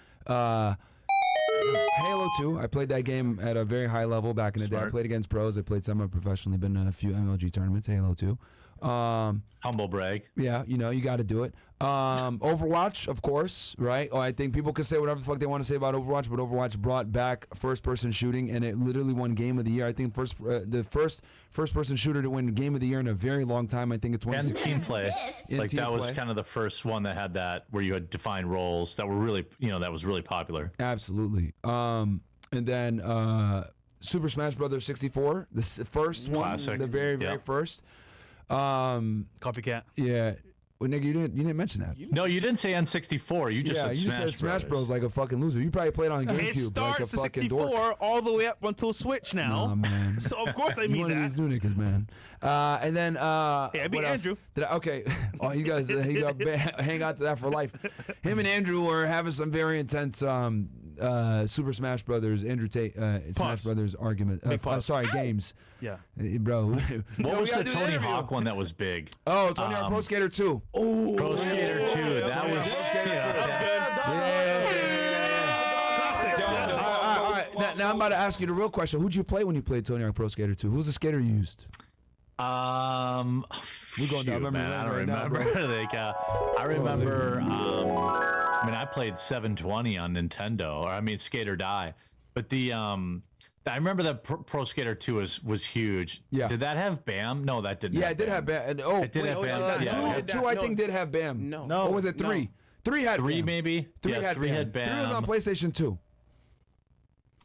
Halo 2. I played that game at a very high level back in the day. I Smart. played against pros. I played semi-professionally. Been in a few MLG tournaments. Halo 2. Humble brag. Yeah, you got to do it. Overwatch, of course, right? I think people can say whatever the fuck they want to say about Overwatch, but Overwatch brought back first-person shooting, and it literally won Game of the Year. I think the first-person shooter to win Game of the Year in a very long time. I think it's one. And team play. In Like team that was play. kind of the first one that had that where you had defined roles that were really, that was really popular. Absolutely. And then Super Smash Brothers 64, the first one, Classic. the very Yeah. first. Copycat. Yeah. Well, nigga, you didn't mention that. No, you didn't say N64. You just Yeah, said you Smash said Smash Brothers. Bros like a fucking loser. You probably played on It GameCube starts like a at fucking 64 dork. all the way up until Switch now. Nah, man. So of course I You mean one of that. these new niggas, man. And then I beat what else? Andrew. Okay. Oh, you guys hang out to that for life. Him and Andrew were having some very intense Super Smash Brothers, Andrew Tate, Smash Pause. Brothers argument. Big pause. Sorry, games. Yeah. Bro. What was the do Tony interview. Hawk one that was big? Oh, Tony Hawk Pro Skater 2. Oh, Pro Skater 2. That was. All right. Now I'm about to ask you the real question. Who'd you play when you played Tony Hawk Pro Skater 2? Who's the skater you used? We going down memory man. I don't lane right now, remember. I remember. I played 720 on Nintendo, or Skate or Die. But I remember that Pro Skater 2 was huge. Yeah. Did that have BAM? No, that didn't. Yeah, have it did have BAM. And, oh, It did have wait, BAM. Yeah. two, I think, did have BAM. No. Or was it 3? 3 had 3 BAM. maybe. 3 yeah, had 3 BAM. had BAM. 3 was on PlayStation 2.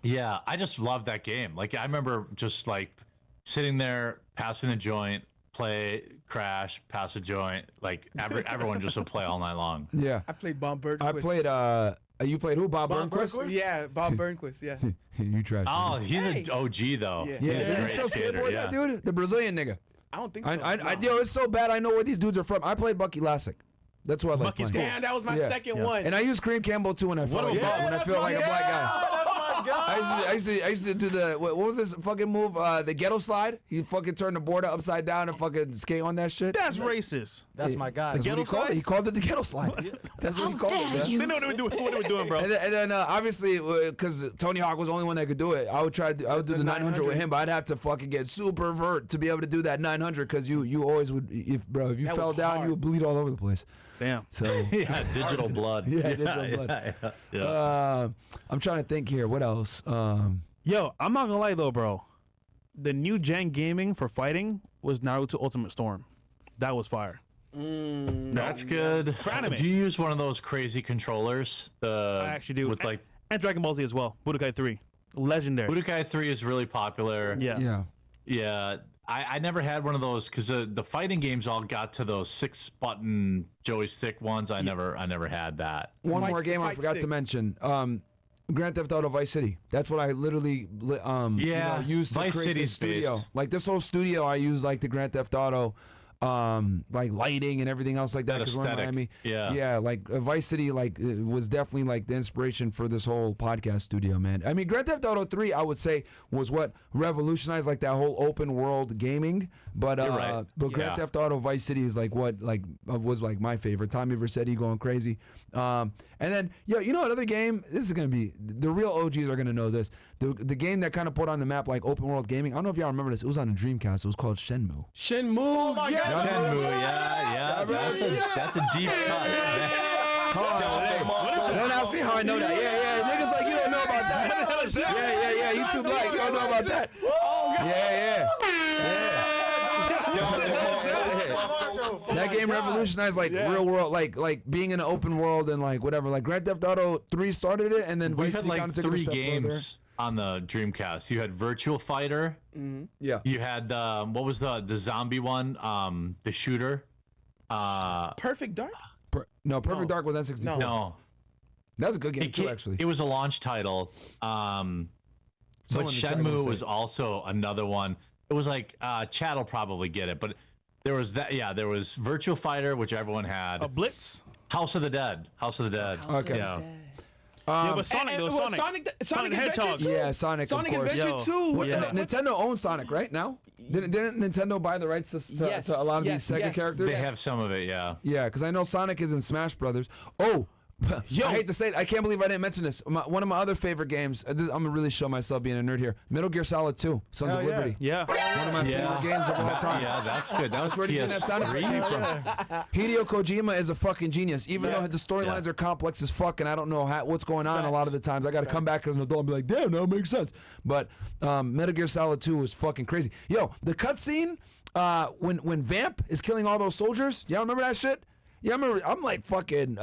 Yeah, I just loved that game. Like I remember just like sitting there, passing the joint, play, crash, pass a joint. Like everyone just would play all night long. Yeah. I played Bob Burnquist. I played, you played who? Bob Burnquist? Yeah, Bob Burnquist. Yeah. You trash. Oh, nigga. he's Hey. an OG though. Yeah. Yeah, He's a he great still skater. skateboard Yeah. that dude? The Brazilian nigga. I don't think so. Yo, it's so bad I know where these dudes are from. I played Bucky Lassick. That's what I like Bucky's playing. Damn, that was my Yeah. second one. And I use Kareem Campbell too when I feel like, when I feel like a black guy. I used to do the what was this fucking move? The ghetto slide. He fucking turned the board upside down and fucking skate on that shit. That's racist. That's my guy. That's what he ghetto called it. slide? He called it the ghetto slide. That's what he called it, man. They know what they were doing, bro. And then obviously, because Tony Hawk was the only one that could do it, I would do the 900 with him, but I'd have to fucking get super vert to be able to do that 900 because you always would, if you That fell was down, hard. you would bleed all over the place. Damn. So Yeah, digital blood. Yeah, digital blood. Yeah. I'm trying to think here. What else? Yo, I'm not gonna lie though, bro. The new gen gaming for fighting was Naruto Ultimate Storm. That was fire. That's good. For anime. Do you use one of those crazy controllers? I actually do. With like and Dragon Ball Z as well. Budokai 3. Legendary. Budokai 3 is really popular. Yeah. Yeah. I never had one of those because the fighting games all got to those 6-button joystick ones. I never had that. One Fight- more game I fight forgot stick. to mention. Grand Theft Auto Vice City. That's what I literally used to Vice create City's this studio. based. Like this whole studio, I use like the Grand Theft Auto, like lighting and everything else like that. That 'cause we're in aesthetic. Miami. Yeah. Like Vice City, like was definitely like the inspiration for this whole podcast studio, man. I mean, Grand Theft Auto 3, I would say, was what revolutionized like that whole open world gaming. But You're right. but Grand Yeah. Theft Auto Vice City is like what was like my favorite. Tommy Vercetti going crazy. And then you know another game. This is gonna be the real OGs are gonna know this. The game that kind of put on the map like open world gaming. I don't know if y'all remember this. It was on the Dreamcast. It was called Shenmue. Shenmue. Shenmue, yeah. That's a deep cut. Don't ask me how I know that. Yeah. Niggas like you don't know about that. Yeah. You too black. You don't know about that. Yeah. That game revolutionized like real world, like being in an open world and like whatever. Like Grand Theft Auto 3 started it, and then We Vice had City like kind of took it a 3 step games on the Dreamcast. You had Virtual Fighter. Yeah. You had what was the zombie one? The shooter. Perfect Dark. Perfect Dark was N64. No, That's a good game too, actually. it was a launch title. But Someone in the chat will Shenmue say. was also another one. It was like Chad will probably get it, but there was that. Yeah, there was Virtual Fighter, which everyone had. A Blitz. House of the Dead. Okay. Yeah. Yeah, but Sonic, And though. it was Sonic the Hedgehog. Adventure too. Yeah, Sonic of course. Adventure 2. What, Yeah. Nintendo owns Sonic, right now? Didn't Nintendo buy the rights to Yes, a lot of yes, these Sega yes. characters? They have some of it, yeah. Yeah, because I know Sonic is in Smash Brothers. Oh, I hate to say it. I can't believe I didn't mention this. One of my other favorite games. I'm gonna really show myself being a nerd here. Metal Gear Solid 2, Sons of Hell yeah. Liberty. Yeah. One of my favorite games of all time. Yeah, that's good. That was Where do you think that sound effect came PS3. from? Hideo Kojima is a fucking genius. Even though the storylines Yeah. are complex as fuck, and I don't know what's going on a lot of the times. I got to come back as an adult and be like, damn, no, it makes sense. But Metal Gear Solid 2 was fucking crazy. Yo, the cutscene when Vamp is killing all those soldiers. Y'all remember that shit? Yeah, I remember. I'm like fucking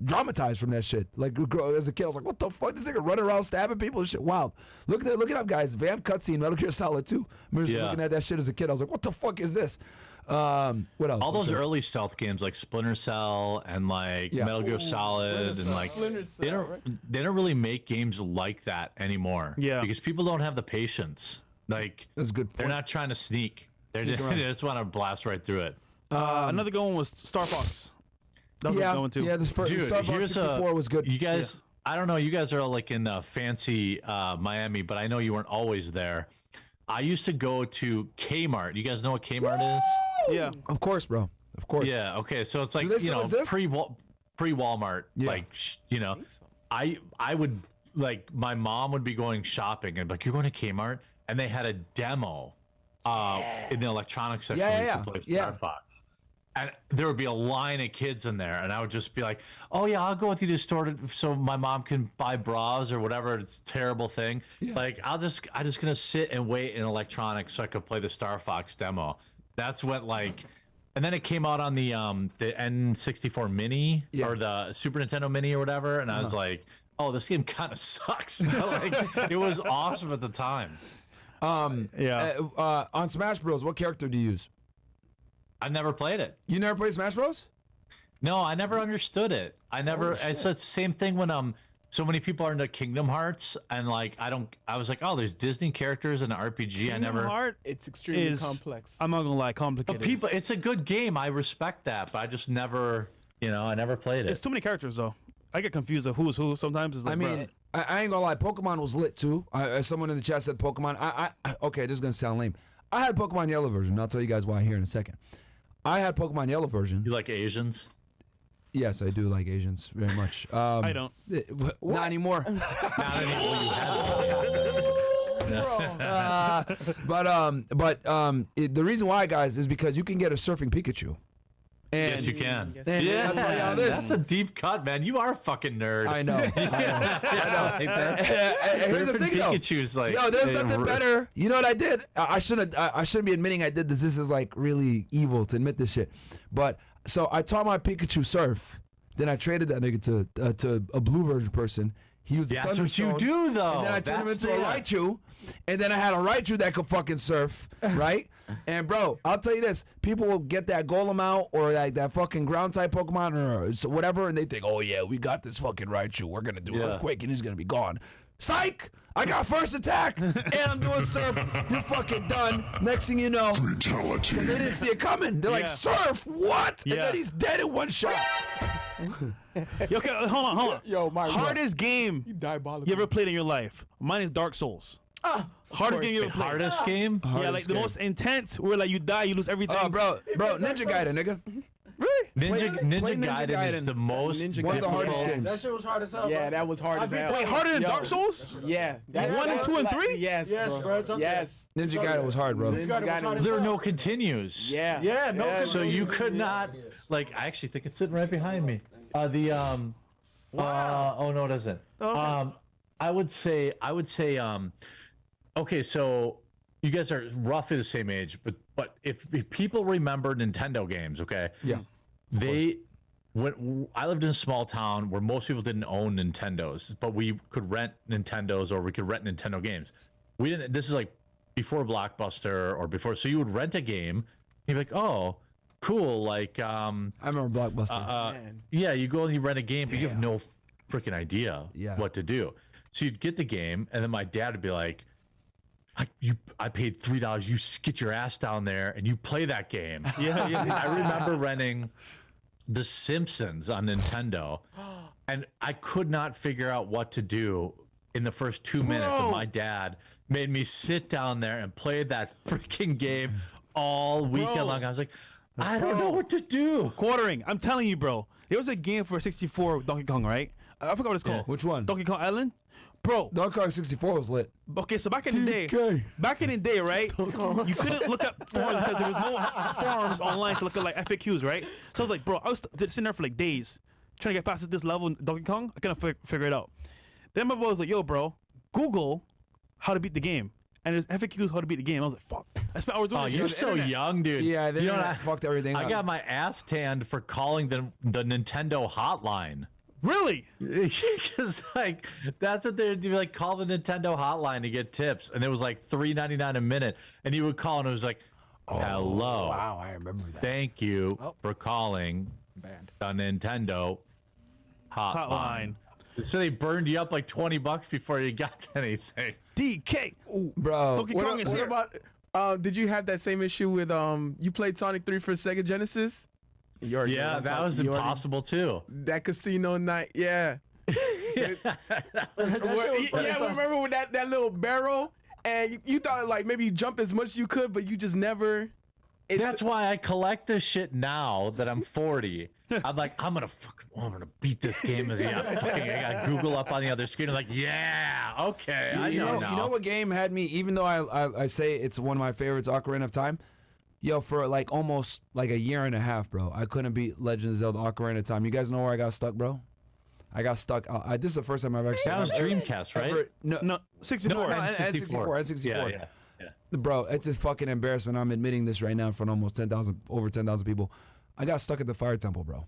dramatized from that shit. Like as a kid, I was like, "What the fuck? This nigga running around stabbing people and shit." Wild. Look it up, guys. Vamp cutscene, Metal Gear Solid 2. I remember just looking at that shit as a kid. I was like, "What the fuck is this?" What else? All those early stealth games like Splinter Cell and like Metal Gear Solid and like they don't really make games like that anymore. Yeah. Because people don't have the patience. Like That's a good they're point. not trying to sneak. They around. just want to blast right through it. Another good one was Star Fox. That was a good one too. Yeah, this first Dude, Star Fox here's 64 was good. You guys, I don't know. You guys are all like in fancy Miami, but I know you weren't always there. I used to go to Kmart. You guys know what Kmart is? Yeah. Of course, bro. Of course. Yeah. Okay. So it's like they still exist? pre Walmart. Yeah. Like I would like my mom would be going shopping and be like, you're going to Kmart, and they had a demo in the electronics section where you could play Star Fox. And there would be a line of kids in there, and I would just be like, "Oh yeah, I'll go with you to the store so my mom can buy bras or whatever. It's a terrible thing. Like I'm just gonna sit and wait in electronics so I could play the Star Fox demo. That's what like, and then it came out on the N64 Mini or the Super Nintendo Mini or whatever, and I was like, oh, this game kind of sucks. Like it was awesome at the time. On Smash Bros, what character do you use? I never played it. You never played Smash Bros? No, I never understood it. It's the same thing when so many people are into Kingdom Hearts and like I was like, oh, there's Disney characters in an RPG. It's extremely complex. I'm not gonna lie, complicated. But people, it's a good game. I respect that, but I just never, I never played it. It's too many characters though. I get confused of who's who sometimes. It's like, I mean, I ain't gonna lie. Pokemon was lit too. As someone in the chat said, Pokemon. Okay, this is gonna sound lame. I had Pokemon Yellow version. I'll tell you guys why here in a second. I had Pokemon Yellow version. You like Asians? Yes, I do like Asians very much. I don't. Not anymore. Not anymore. You had The reason why, guys, is because you can get a surfing Pikachu, And, Yes, you can. And Yeah, I'll tell you how this. that's a deep cut, man. You are a fucking nerd. I know. Like that. And here's the Ripping thing, though. Pikachu's like, Yo, there's hey, nothing better. You know what I did? I shouldn't be admitting I did this. This is like really evil to admit this shit. But so I taught my Pikachu surf. Then I traded that nigga to a blue version person. He was a That's what you Thunderstone, do, though. And then I turned him That's into a the- Raichu. And then I had a Raichu that could fucking surf, right? And bro, I'll tell you this: people will get that Golem out or that fucking ground type Pokemon or so whatever, and they think, oh yeah, we got this fucking Raichu. We're gonna do Earthquake, and he's gonna be gone. Psych! I got first attack, and I'm doing surf. You're fucking done. Next thing you know, because they didn't see it coming. They're like, surf, what? And then he's dead in one shot. Yo, okay, hold on. Yo, my hardest game diabolical. you ever played in your life? Mine is Dark Souls. Hardest game you ever played. Hardest game? Yeah, like the most intense, where like you die, you lose everything. Oh, bro, Ninja Gaiden, nigga. Really? Ninja play Ninja Gaiden is Gaiden. the most One of the hardest difficult. games. That shit was hard as hell. Yeah, bro. that was hard as hell. Wait, harder than Yo. Dark Souls? Yeah. One and two and three? Yes, Yes, bro, it's up there. Yes. Ninja Gaiden was hard, bro. Ninja Gaiden was hard as There are hell. no continues. Yeah. Yeah, no. Yeah. So you could not, like, I actually think it's sitting right behind me. Oh no, it isn't. I would say, okay, so you guys are roughly the same age, but if people remember Nintendo games, okay? Yeah. When I lived in a small town where most people didn't own Nintendos, but we could rent Nintendos or we could rent Nintendo games. We didn't. This is like before Blockbuster or before. So you would rent a game. You'd be like, oh, cool. Like, I remember Blockbuster. yeah, you go and you rent a game, but you have no freaking idea Yeah. what to do. So you'd get the game, and then my dad would be like, I paid $3. You get your ass down there and you play that game. Yeah. I remember renting The Simpsons on Nintendo, and I could not figure out what to do in the first 2 minutes. And my dad made me sit down there and play that freaking game all weekend long. I was like, I don't know what to do. Quartering. I'm telling you, bro. There was a game for 64 with Donkey Kong, right? I forgot what it's called. Which one? Donkey Kong Island? Bro. Donkey Kong 64 was lit. Okay, so back in the day, right? You couldn't look up forums because there was no forums online to look at like FAQs, right? So I was like, bro, I was sitting there for like days trying to get past this level in Donkey Kong. I couldn't figure it out. Then my boy was like, yo, bro, Google how to beat the game. And there's FAQs how to beat the game. I was like, fuck. I spent hours doing Oh, that you're shit. so young, dude. Yeah, they you know what I fucked everything up. I got my ass tanned for calling the Nintendo hotline. Really? Because like that's what they'd do, like call the Nintendo hotline to get tips, and it was like $3.99 a minute, and you would call and it was like, hello, Wow, I remember that. thank you for calling the Nintendo hotline. So they burned you up like $20 before you got to anything. DK. Bro, Donkey Kong is What here. about? Did you have that same issue with you played Sonic 3 for Sega Genesis? You already know what Yeah, I'm that talking- was you already- impossible too. That casino night, yeah. Remember with that little barrel, and you thought like maybe you jump as much as you could, but you just never. That's why I collect this shit now that I'm 40. I'm like, I'm gonna beat this game as I got Google up on the other screen. I'm like, yeah, okay, I know now. You know what game had me? Even though I say it's one of my favorites, Ocarina of Time. Yo, for like almost like a year and a half, bro, I couldn't beat Legend of Zelda Ocarina of Time. You guys know where I got stuck, bro? I got stuck. This is the first time I've actually. That was Dreamcast, right? No, 64. No, N64. Yeah. Bro, it's a fucking embarrassment. I'm admitting this right now in front of almost over 10,000 people. I got stuck at the fire temple, bro.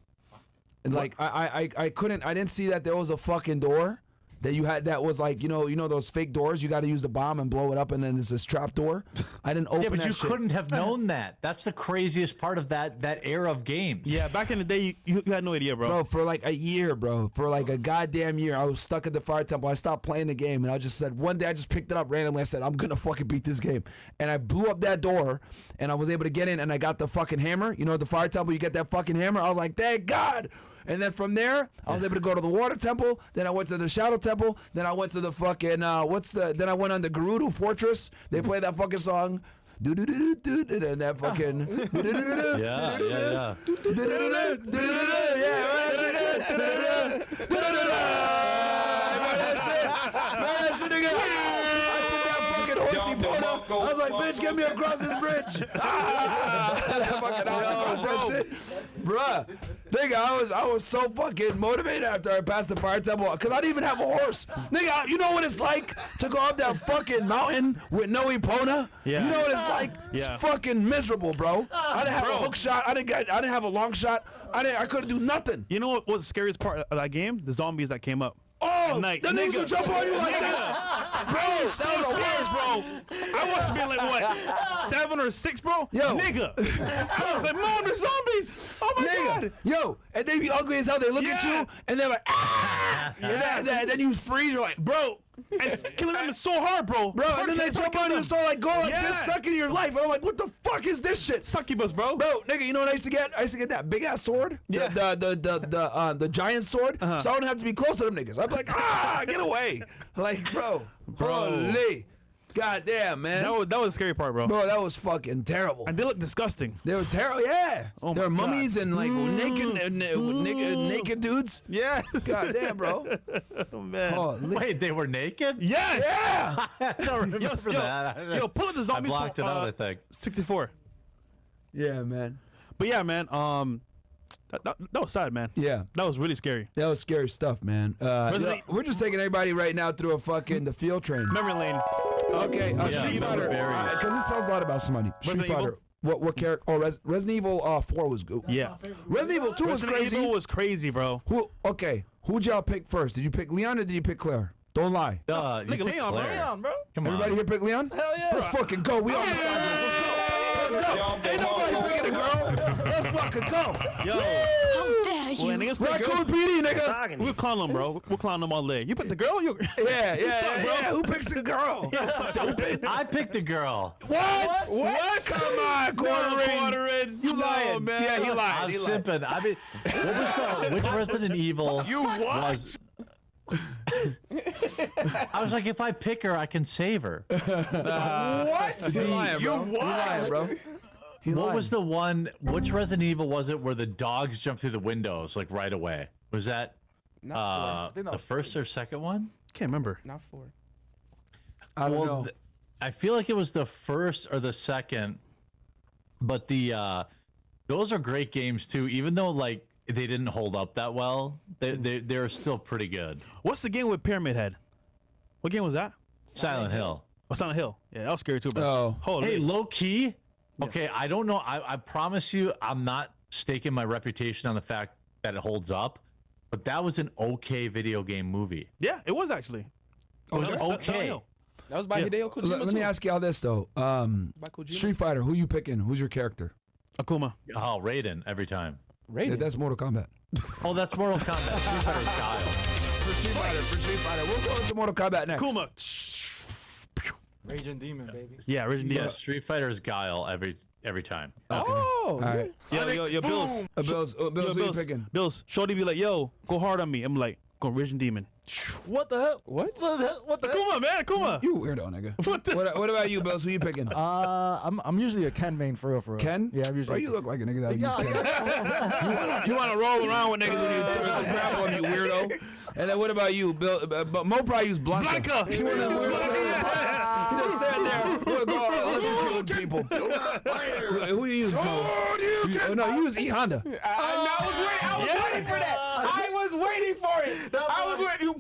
And like I couldn't. I didn't see that there was a fucking door that you had that was like you know those fake doors. You got to use the bomb and blow it up, and then there's this trap door. I didn't open. Yeah, but that you shit. couldn't have known that. That's the craziest part of that era of games. Yeah, back in the day, you had no idea, bro. Bro, for like a year, bro. For like a goddamn year, I was stuck at the fire temple. I stopped playing the game, and I just said, one day I just picked it up randomly. I said, I'm gonna fucking beat this game. And I blew up that door, and I was able to get in, and I got the fucking hammer. You know, at the fire temple, you get that fucking hammer. I was like, thank God. And then from there, I was able to go to the water temple. Then I went to the shadow temple. Then I went to the fucking, then I went on the Gerudo Fortress. They played that fucking song. And that fucking. Epona. I was like, bitch, get me across this bridge. That shit. Bruh. Nigga, I was so fucking motivated after I passed the fire temple because I didn't even have a horse. Nigga, you know what it's like to go up that fucking mountain with no Epona? Yeah. You know what it's like? Yeah. It's fucking miserable, bro. I didn't have a hook shot. I didn't have a long shot. I couldn't do nothing. You know what was the scariest part of that game? The zombies that came up. Oh, night. the niggas would jump on you like this. Bro, So scared, bro. I must have been like, what, 7 or 6, bro? Yo. Nigga. I was like, Mom, there's zombies. Oh, my God. Yo, and they be ugly as hell. They look at Yeah. you, and they're like, ah! And then you freeze. You're like, Bro, and killing them is so hard, bro. bro, and then they jump on you and start like going like this, Yeah. sucking your life. And I'm like, what the fuck is this shit? Succubus, bro. Bro, nigga, you know what I used to get? I used to get that big ass sword, Yeah. the giant sword, so I don't have to be close to them niggas. I'd be like, get away, like, bro, holy, goddamn, man, That was the scary part, bro. bro, that was fucking terrible. And they look disgusting. They were terrible, yeah. Oh they were my God. mummies and like naked dudes. Yes. Goddamn, bro. Oh, man. Holy. Wait, they were naked? Yes. Yeah. I don't remember that. Yo, pull up the I zombies. blocked it from, out, I think. 64. Yeah, man. But yeah, man. That was sad, man. Yeah. That was really scary. That was scary stuff, man. Resident- We're just taking everybody right now through the field train. Memory lane. Okay, Yeah, Street Fighter, berries. because this tells a lot about somebody. Street Resident Fighter. What character? Oh, Resident Evil 4 was good. Yeah. Resident Evil 2 was Resident crazy. Evil was crazy, bro. Who'd y'all pick first? Did you pick Leon or did you pick Claire? Don't lie. You Nigga, picked Leon, bro. Claire. Leon, bro. Come on. Everybody here pick Leon? Hell yeah. Let's fucking go. We all misogynist. Let's go. Let's go. Ain't nobody picking a girl. Let's fucking go. Yo. How dare you? When niggas pick Raccoon girls, PD, nigga. we'll clown them, bro. We'll clown them all day. You pick the girl, you. Yeah. Who picks a girl? Stupid. I picked a girl. What? Come on, quartering. You lying, man. Yeah, he lied. I'm He lied. simping. I mean, which Resident Evil was? I was like, if I pick her, I can save her. What? He lying, bro. He lying, bro. What was the one? Which Resident Evil was it where the dogs jumped through the windows like right away? Was that the first or second one? Can't remember. Not 4. I don't know. I feel like it was the first or the second, but those are great games too. Even though like they didn't hold up that well, they're still pretty good. What's the game with Pyramid Head? What game was that? Silent Hill. Oh, Silent Hill. Yeah, that was scary too, bro. Oh. Holy. Hey, low key. Okay, I don't know. I promise you, I'm not staking my reputation on the fact that it holds up, but that was an okay video game movie. Yeah, it was actually. Oh, It was okay. Silent Hill. That was by Hideo Kojima. Let me ask you all this though. By Kojima. Street Fighter, who you picking? Who's your character? Akuma. Oh, Raiden every time. Yeah, that's Mortal Kombat. Oh, that's Mortal Kombat. Street Fighter's Guile. For Street Fighter. We'll go into Mortal Kombat next. Akuma. Raging Demon, baby. Yeah, original. Yeah, Street Fighter's Guile every time. Oh. All right. Yo, Bills. Bills, who you picking? Bills. Shorty be like, yo, go hard on me. I'm like, go Raging Demon. What the hell? What? What the hell? Akuma, man, Akuma. You weirdo, nigga. What the? What about you, Bills? Who you picking? I'm usually a Ken main for real. Ken? Yeah, I'm Bro, usually. you look like a nigga that would use Yeah, Ken. You want to roll around with niggas when you grapple them, you weirdo. And then what about you, Bill? But Mo probably use Blanca. Blanca. You one of them weirdos. He just sat there. Go killing people. Who you use, Mo? Oh, no, you use E Honda. I was waiting for that. I was waiting for it. I was waiting.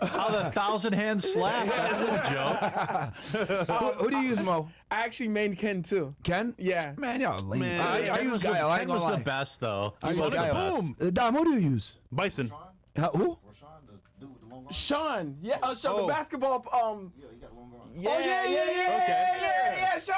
Oh, the 1,000-hand slap. That's no joke. Who do you use, Mo? I actually mained Ken too. Ken? Yeah. Man, y'all lame. Man. I use Guile. I ain't Ken was gonna the lie. best, though. I use He was the Guile. best. Boom. Dom, who do you use? Bison. Who? Sean. Yeah. Sean, the basketball. Yeah. Oh, yeah. Yeah. Sean.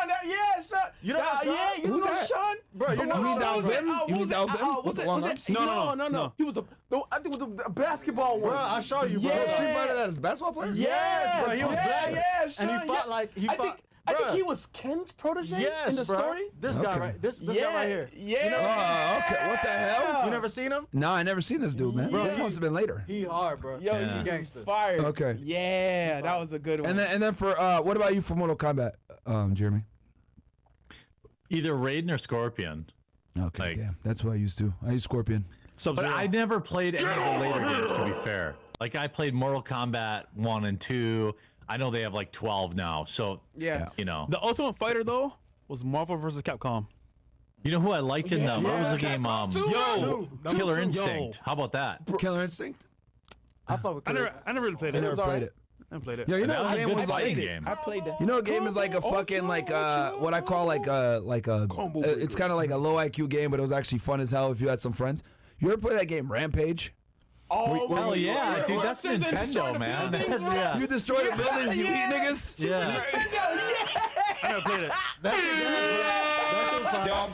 Sean. You know Sean? Yeah. You Who's know that? Sean? Bro, you know You mean Sean? Dalzim? You mean Dalzim with the long arms? No. He was I think it was the basketball one. Bro, I'll show you, bro. Yeah. Street Fighter, that is a basketball player? Yes, bro, he was bad. yeah, Sean, And he fought like he I fought. think Bruh. he was Ken's protege Yes, in the bro. story. This guy Okay. right. This yeah, guy right here. Yeah. Oh, okay. What the hell? You never seen him? No, I never seen this dude, man. Bro, This must have been later. He hard, bro. Yo, Yeah. you Gangster. fired. Okay. Yeah, that was a good one. And then for what about you for Mortal Kombat, Jeremy? Either Raiden or Scorpion. Okay, Like- damn. That's what I used to. I used Scorpion. But Sub-Zero. I never played any of the later games, to be fair. Like, I played Mortal Kombat 1 and 2. I know they have like 12 now. So Yeah. you know, The Ultimate Fighter though was Marvel versus Capcom. you know who I liked in them? What was the game? Yo, Killer Instinct. How about that? Killer Instinct. I fuck with I never really played I it. never was played alright. it. I never played it. Yo, you know That what was a game good was like? fighting game. I played that. You know, a game is like a fucking like what I call like a Combo it's kind of like a low IQ game, but it was actually fun as hell if you had some friends. You ever play that game Rampage? Oh, Hell yeah, dude! That's Since they destroyed Nintendo, the man. buildings, right? Yeah. You destroy the buildings, you eat niggas. Yeah. I never played it. Yo,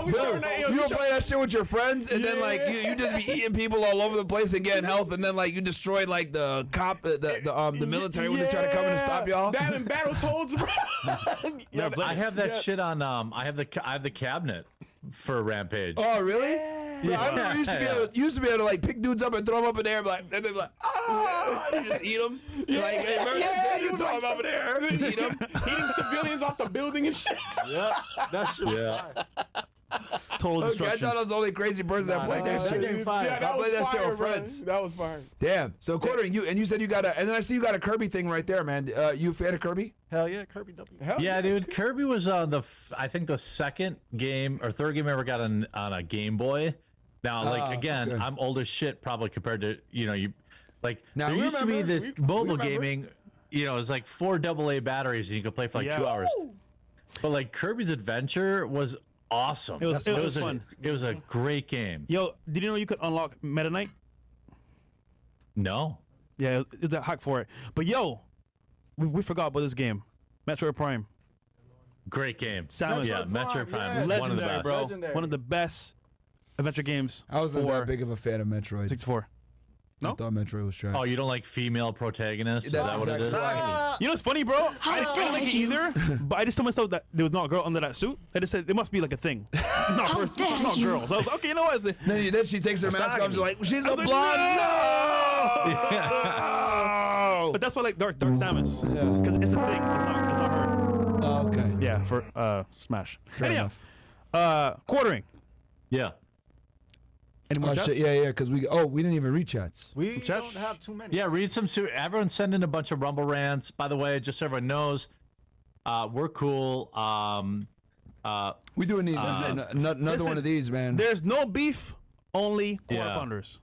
we showing that. Yo, You we don't show- play that shit with your friends, and then like you just be eating people all over the place and getting health, and then like you destroy like the cop, the military when they try to come in and stop y'all. That and Battletoads, bro. Yo, I have that shit on. I have the cabinet for Rampage. Oh really? Yeah. I remember Yeah. you used to be able to like pick dudes up and throw them up in the air, and they'd be like, ah, you just eat them. Like, hey, remember that? you You throw like them up in the air, eat them. eating civilians off the building and shit. Yeah, that shit was Yeah. fire. Total Okay, I destruction. thought I was the only crazy person that played that that shit. game fire. Yeah, I that was played that shit fire, with bro. friends. That was fire. Damn. So quartering you, and you said you got and then I see you got a Kirby thing right there, man. You a fan of Kirby? Hell yeah, Kirby W. Hell Yeah, dude. Kirby was I think the second game or third game I ever got on a Game Boy. Now, like again, okay. I'm old as shit probably compared to you like Now, there we used to be remember- this we mobile remember. gaming. You know, it was like 4 AA batteries and you could play for like Yeah. 2 hours. But like Kirby's Adventure was awesome. It was a, fun. It was a great game. Yo, did you know you could unlock Meta Knight? No. Yeah, it was a hack for it. But yo, we forgot about this game, Metroid Prime. Great game. Samus. Yeah, Prime, Metroid Prime. yes. was one of the Legendary, best. bro. Legendary. One of the best adventure games. I wasn't for that big of a fan of Metroid. 64. I No? thought Metroid was trash. Oh, you don't like female protagonists? Is That's that what it is? exactly why. You know what's funny, bro? I didn't like it either, but I just told myself that there was not a girl under that suit. I just said it must be like a thing. Not first, not girls. I was like, okay, you know what? Then she takes her mask off. She's like, she's a was like, blonde. No! But that's why I like Dark Samus. Yeah. Because it's a thing. It's not her. Oh, okay. Yeah, for Smash. Anyhow, enough. quartering. Yeah. Any more Oh chats? shit! Yeah, because we didn't even read chats. We chats? don't have too many. Yeah, read some. Everyone send in a bunch of Rumble rants. By the way, just so everyone knows, we're cool. We do need another listen, one of these, man. There's no beef, only quarter Yeah. pounders.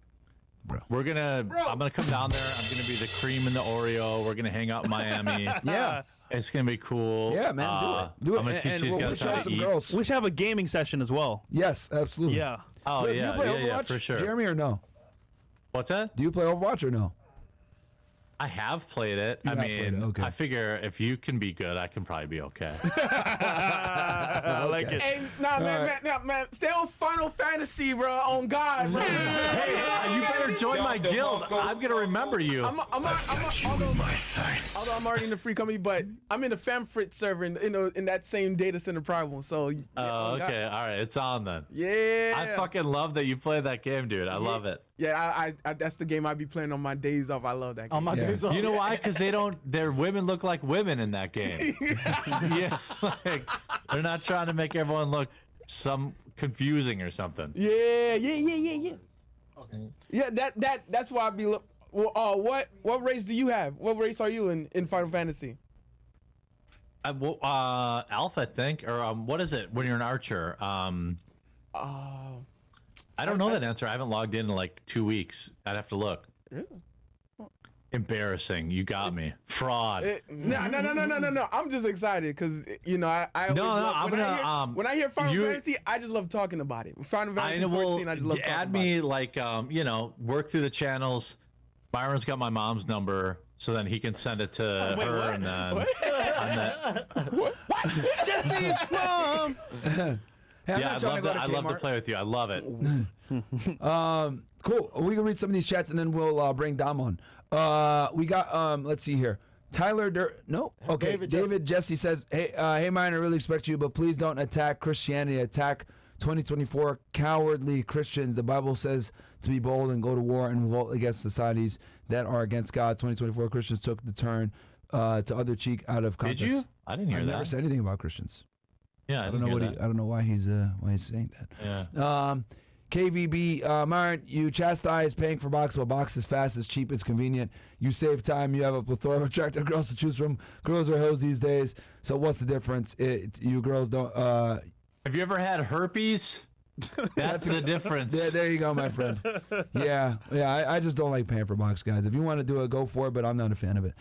I'm gonna come down there. I'm gonna be the cream in the Oreo. We're gonna hang out in Miami. Yeah, It's gonna be cool. yeah, man. Do it. Do it. I'm gonna teach and these we'll guys try how to some eat. girls. We should have a gaming session as well. Yes, absolutely. Yeah. Oh Do yeah, you play yeah, Overwatch, for sure. Jeremy, or no? What's that? Do you play Overwatch or no? I have played it. You I have played it, mean, okay. I figure if you can be good, I can probably be okay. I like Okay. it. Hey, man, stay on Final Fantasy, bro. On God, bro. Hey, you better join my guild. I'm gonna remember you. Although I'm already in the free company, but I'm in the Famfrit server in that same data center problem. So yeah, Oh, on God. okay. All right, it's on then. Yeah. I fucking love that you play that game, dude. I love it. Yeah, I that's the game I be playing on my days off. I love that game. On my Yeah. days off. You know why? Because their women look like women in that game. Yeah, like they're not trying to make everyone look some confusing or something. Yeah. Okay. Yeah, that's why I be. What race do you have? What race are you in Final Fantasy? Alpha, I think, or what is it when you're an archer? I don't know that answer. I haven't logged in like 2 weeks. I'd have to look. Really? Embarrassing. You got me. Fraud. No. I'm just excited because I always No, love, I'm when I hear Final you- Fantasy, I just love talking about it. Final I Fantasy will 14, I just love talking add about me it. like work through the channels. Byron's got my mom's number, so then he can send it to Wait, her, what? and then Jesse's mom. Hey, I'm yeah, not trying to go to I'd love to Kmart. play with you. I love it. Cool. We can read some of these chats and then we'll bring Dom on. We got let's see here. Tyler no? Okay. David Jesse says, Hey Mine, I really expect you, but please don't attack Christianity. Attack 2024 cowardly Christians. The Bible says to be bold and go to war and revolt against societies that are against God. 2024 Christians took the turn to other cheek out of context. Did you? I didn't hear I that. never said anything about Christians. Yeah, I don't know I don't know why he's saying that. Yeah. KVB, Myron, you chastise paying for box, but box is fast, it's cheap, it's convenient. You save time. You have a plethora of attractive girls to choose from. Girls are hoes these days. So what's the difference? You girls don't. Have you ever had herpes? That's the difference. Yeah, there you go, my friend. Yeah. I just don't like paying for box, guys. If you want to do it, go for it. But I'm not a fan of it.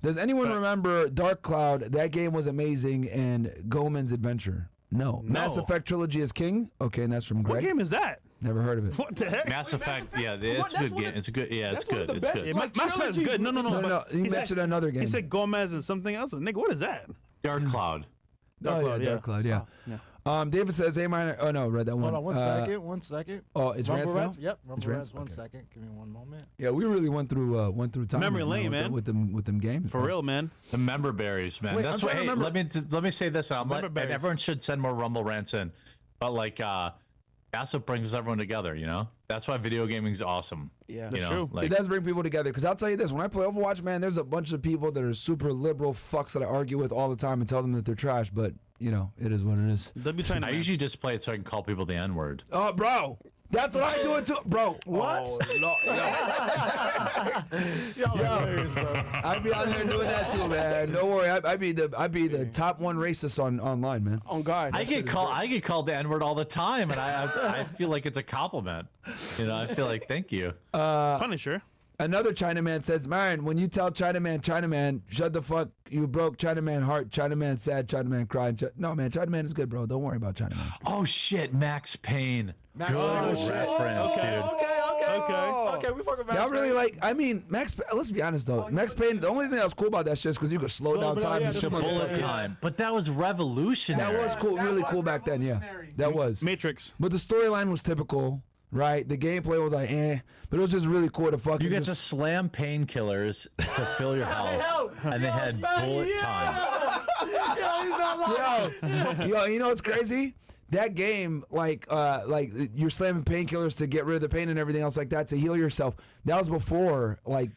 Does anyone remember Dark Cloud? That game was amazing. And Goemon's Adventure. No. Mass Effect Trilogy is King. Okay, and that's from Greg. What game is that? Never heard of it. What the heck? Mass Effect, yeah, it's a good game. It's a good, yeah, it's good. It's good. Yeah, Mass Effect is good. No. No, he mentioned another game. He said Gomez and something else. Nigga, what is that? Dark Cloud. Dark Cloud, yeah. David says, hey, minor. Oh, no, read that one. Hold on, 1 second. Oh, it's Rumble Rants now? Yep, Rumble Rants? Rants. 1 Okay. second. Give me 1 moment. Yeah, we really went through time. Memory lane, man. With them games. For real, man. The member berries, man. Wait, That's I'm why. trying Hey, to remember. let me say this. And berries. everyone should send more Rumble rants in, but like, that's what brings everyone together. You know, that's why video gaming is awesome. Yeah. you That's know, true. like, It does bring people together. Because I'll tell you this. When I play Overwatch, man, there's a bunch of people that are super liberal fucks that I argue with all the time and tell them that they're trash. But, you know, it is what it is. Don't be trying to. I usually just play it so I can call people the N word. Oh, bro. That's what I do it too. Bro. What? Oh, Y'all hilarious, bro. I'd be out there doing that too, man. Don't worry. I'd be the top one racist online, man. On God. I get called the N word all the time, and I feel like it's a compliment. You know, I feel like thank you. Punisher. Another Chinaman says, Myron, when you tell Chinaman, shut the fuck, you broke Chinaman heart, Chinaman sad, Chinaman cried. No, man, Chinaman is good, bro. Don't worry about Chinaman. Oh shit, Max Payne. Good reference, dude. Okay, we fucking Y'all really like, I mean, let's be honest though. Max Payne, the only thing that was cool about that shit is because you could slow down time and shit like Bullet that. time, but that was revolutionary. That was cool, really cool back then, yeah. That was. Matrix. But the storyline was typical, right? The gameplay was like, but it was just really cool to fucking You get to just... slam painkillers to fill your health, and they had bullet time. Yo, you know what's crazy? That game, like you're slamming painkillers to get rid of the pain and everything else like that to heal yourself. That was before, like,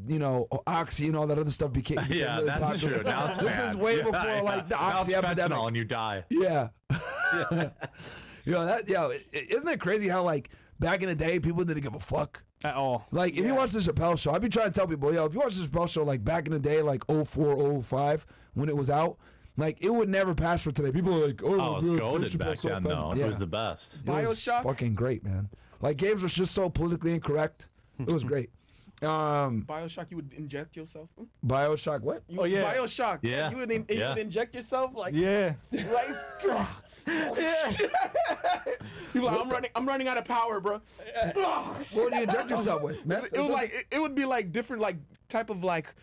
you know, Oxy and all that other stuff became Yeah, really that's popular. true. Now it's This bad. is way Yeah, before, yeah. like, the Now Oxy it's epidemic. fentanyl and you die. Yeah. Isn't it crazy how, like, back in the day, people didn't give a fuck? At all. Like, if you watch the Chappelle Show, I've been trying to tell people, if you watch the Chappelle Show, like, back in the day, like, 04, 05, when it was out, like, it would never pass for today. People are like, Oh, it was goated back so then, fun. though. Yeah. It was the best. It was Bioshock? fucking great, man. Like, games were just so politically incorrect. It was great. Bioshock, you would inject yourself. Bioshock, what? Bioshock. Yeah. You would inject yourself like. Yeah. Right. You're like, I'm running out of power, bro. What would you inject yourself with, man? It was like it would be like different like type of like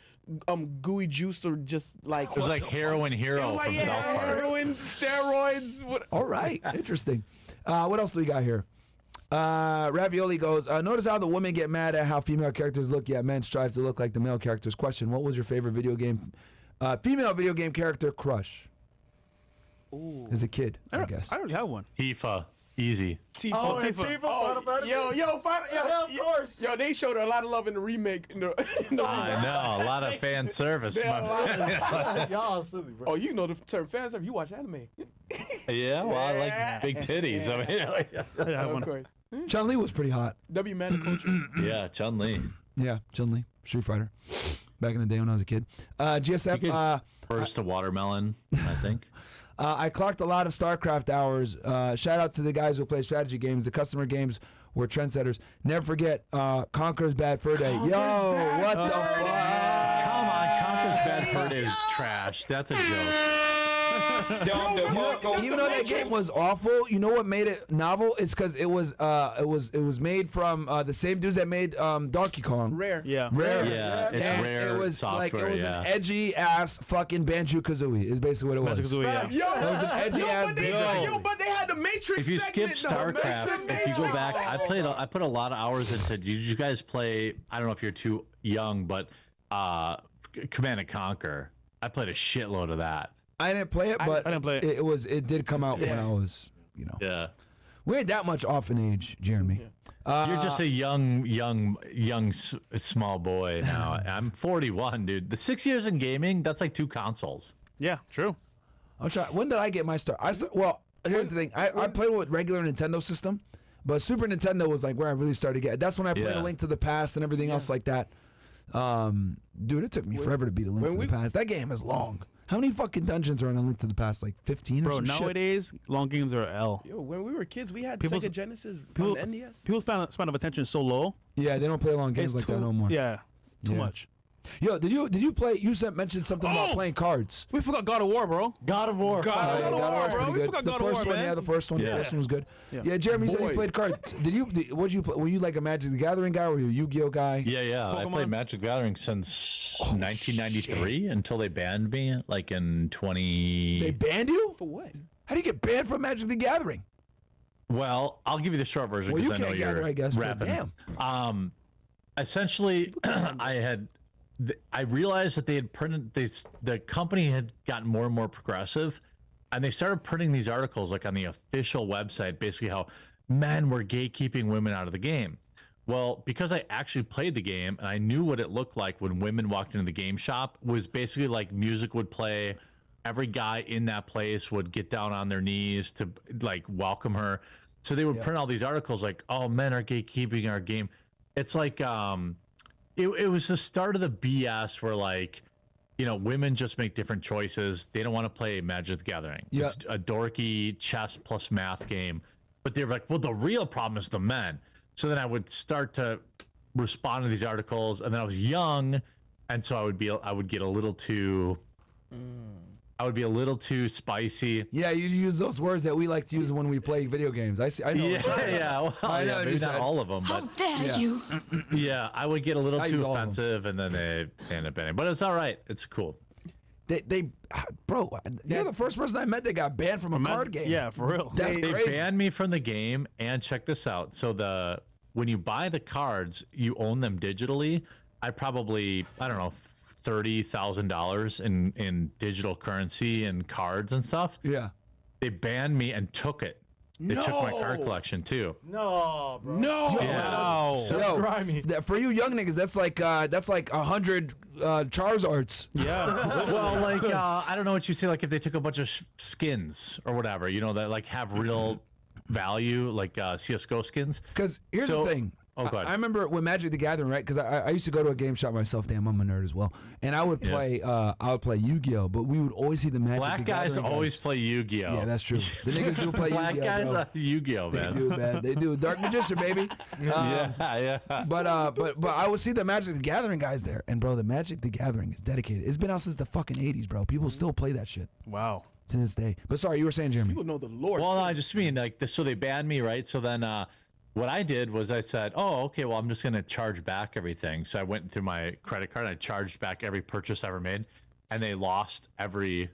gooey juice or just like It was like Heroin Hero like, from South Park. heroin, steroids. All right, interesting. What else do we got here? Ravioli goes, notice how the women get mad at how female characters look, yet men strive to look like the male characters. Question, what was your favorite female video game character crush? Ooh. As a kid, I guess. I don't have one. Tifa, easy. Tifa. Oh, Tifa. Tifa. Of course. Yo, they showed her a lot of love in the remake. I know, a lot of fan service. Y'all silly, bro. Oh, you know the term fan service. You watch anime. Yeah, well, I like big titties. I mean, I have Of one. course. Chun-Li was pretty hot. W Man culture. yeah, Chun-Li. Yeah, Chun-Li, Street Fighter. Back in the day when I was a kid. GSF, Burst a watermelon, I think. I clocked a lot of StarCraft hours. Shout out to the guys who play strategy games. The customer games were trendsetters. Never forget Conker's Bad Fur Day. Yo, what the fuck? Come on, Conker's Bad Fur Day is trash. That's a joke. Even though that game was awful, you know what made it novel? It's because it was made from the same dudes that made Donkey Kong. Rare. Yeah. Rare. Yeah, it's And rare it was software. like it was yeah. an edgy ass fucking Banjo-Kazooie. Is basically what it was. Banjo-Kazooie, yeah. It was an edgy ass But they had the Matrix. If you skip segment, though. StarCraft, if you go back, I put a lot of hours into. Did you guys play? I don't know if you're too young, but Command and Conquer. I played a shitload of that. I didn't play it, but I didn't play it. It did come out when I was, Yeah. we ain't that much off in age, Jeremy. You're just a young small boy now. I'm 41, dude. The 6 years in gaming, that's like 2 consoles. Yeah, true. I'm trying. When did I get my start? Well, here's the thing. I played with regular Nintendo system, But Super Nintendo was like where I really started to get. That's when I played A Link to the Past and everything else like that. Dude, it took me forever to beat A Link to the Past. That game is long. How many fucking dungeons are in A Link to the Past? Like 15 or some shit? Bro, nowadays, long games are L. Yo, when we were kids, we had People's- Sega Genesis People, on NES. people's span of attention is so low. Yeah, they don't play long games like It's that too- no more. Yeah, too Yeah. much. Yo, did you play? You mentioned something about Oh! playing cards. We forgot God of War, bro. God of War. God fire. of God War, of War's bro. pretty We good. forgot The God of first War, one, man. yeah, the first one. Yeah. The first one was good. Yeah. Yeah, Jeremy said he Boy. played cards. What'd you play? Were you like a Magic the Gathering guy or were you a Yu-Gi-Oh guy? Yeah. I Pokemon? played Magic the Gathering since 1993 until they banned me, like in 20. They banned you? For what? How do you get banned from Magic the Gathering? Well, I'll give you the short version Well, because you I know can't you're gather, I guess. But rapping. damn. Essentially, I realized that they had printed the company had gotten more and more progressive, and they started printing these articles like on the official website, basically how men were gatekeeping women out of the game. Well, because I actually played the game and I knew what it looked like when women walked into the game shop, was basically like music would play, every guy in that place would get down on their knees to like welcome her. So they would print all these articles like, "Oh, men are gatekeeping our game." It's like it was the start of the BS where like, you know, women just make different choices. They don't want to play Magic the Gathering. Yeah. It's a dorky chess plus math game. But they're like, well, the real problem is the men. So then I would start to respond to these articles, and then I was young, and so I would get a little too I would be a little too spicy. Yeah, you use those words that we like to use when we play video games. I know. what you're saying. Yeah, well, I know what maybe you not said. all of them, How but dare Yeah. you? yeah, I would get a little I use too all of 'em. offensive, and then they end up banning. But it's all right. It's cool. Bro, you're the first person I met that got banned from a card game. Yeah, for real. That's They crazy. banned me from the game, and check this out. So when you buy the cards, you own them digitally. I don't know, $30,000 in digital currency and cards and stuff. Yeah. They banned me and took it. They took my card No. collection too. No, bro. No. Yeah. Yo, grimy. for you young niggas, that's like 100 Charizards. Yeah. Well, like I don't know what you say. Like if they took a bunch of skins or whatever, you know, that like have real value, like CS:GO skins. Because here's So- the thing. Oh, go ahead. I remember when Magic the Gathering, right? Because I used to go to a game shop myself. Damn, I'm a nerd as well. And I would play Yu-Gi-Oh, but we would always see the Magic Black the guys Gathering always play Yu-Gi-Oh. Yeah, that's true. The niggas do play Black Yu-Gi-Oh. guys bro. are Yu-Gi-Oh, They man. do, man. They do. Dark Magician, baby. Yeah. But I would see the Magic the Gathering guys there, and bro, the Magic the Gathering is dedicated. It's been out since the fucking 80s, bro. People still play that shit Wow. to this day. But sorry, you were saying, Jeremy. People know the Lord. Well, no, I just mean like so they banned me, right? So then what I did was I said, oh, okay, well, I'm just going to charge back everything. So I went through my credit card and I charged back every purchase I ever made, and they lost everything.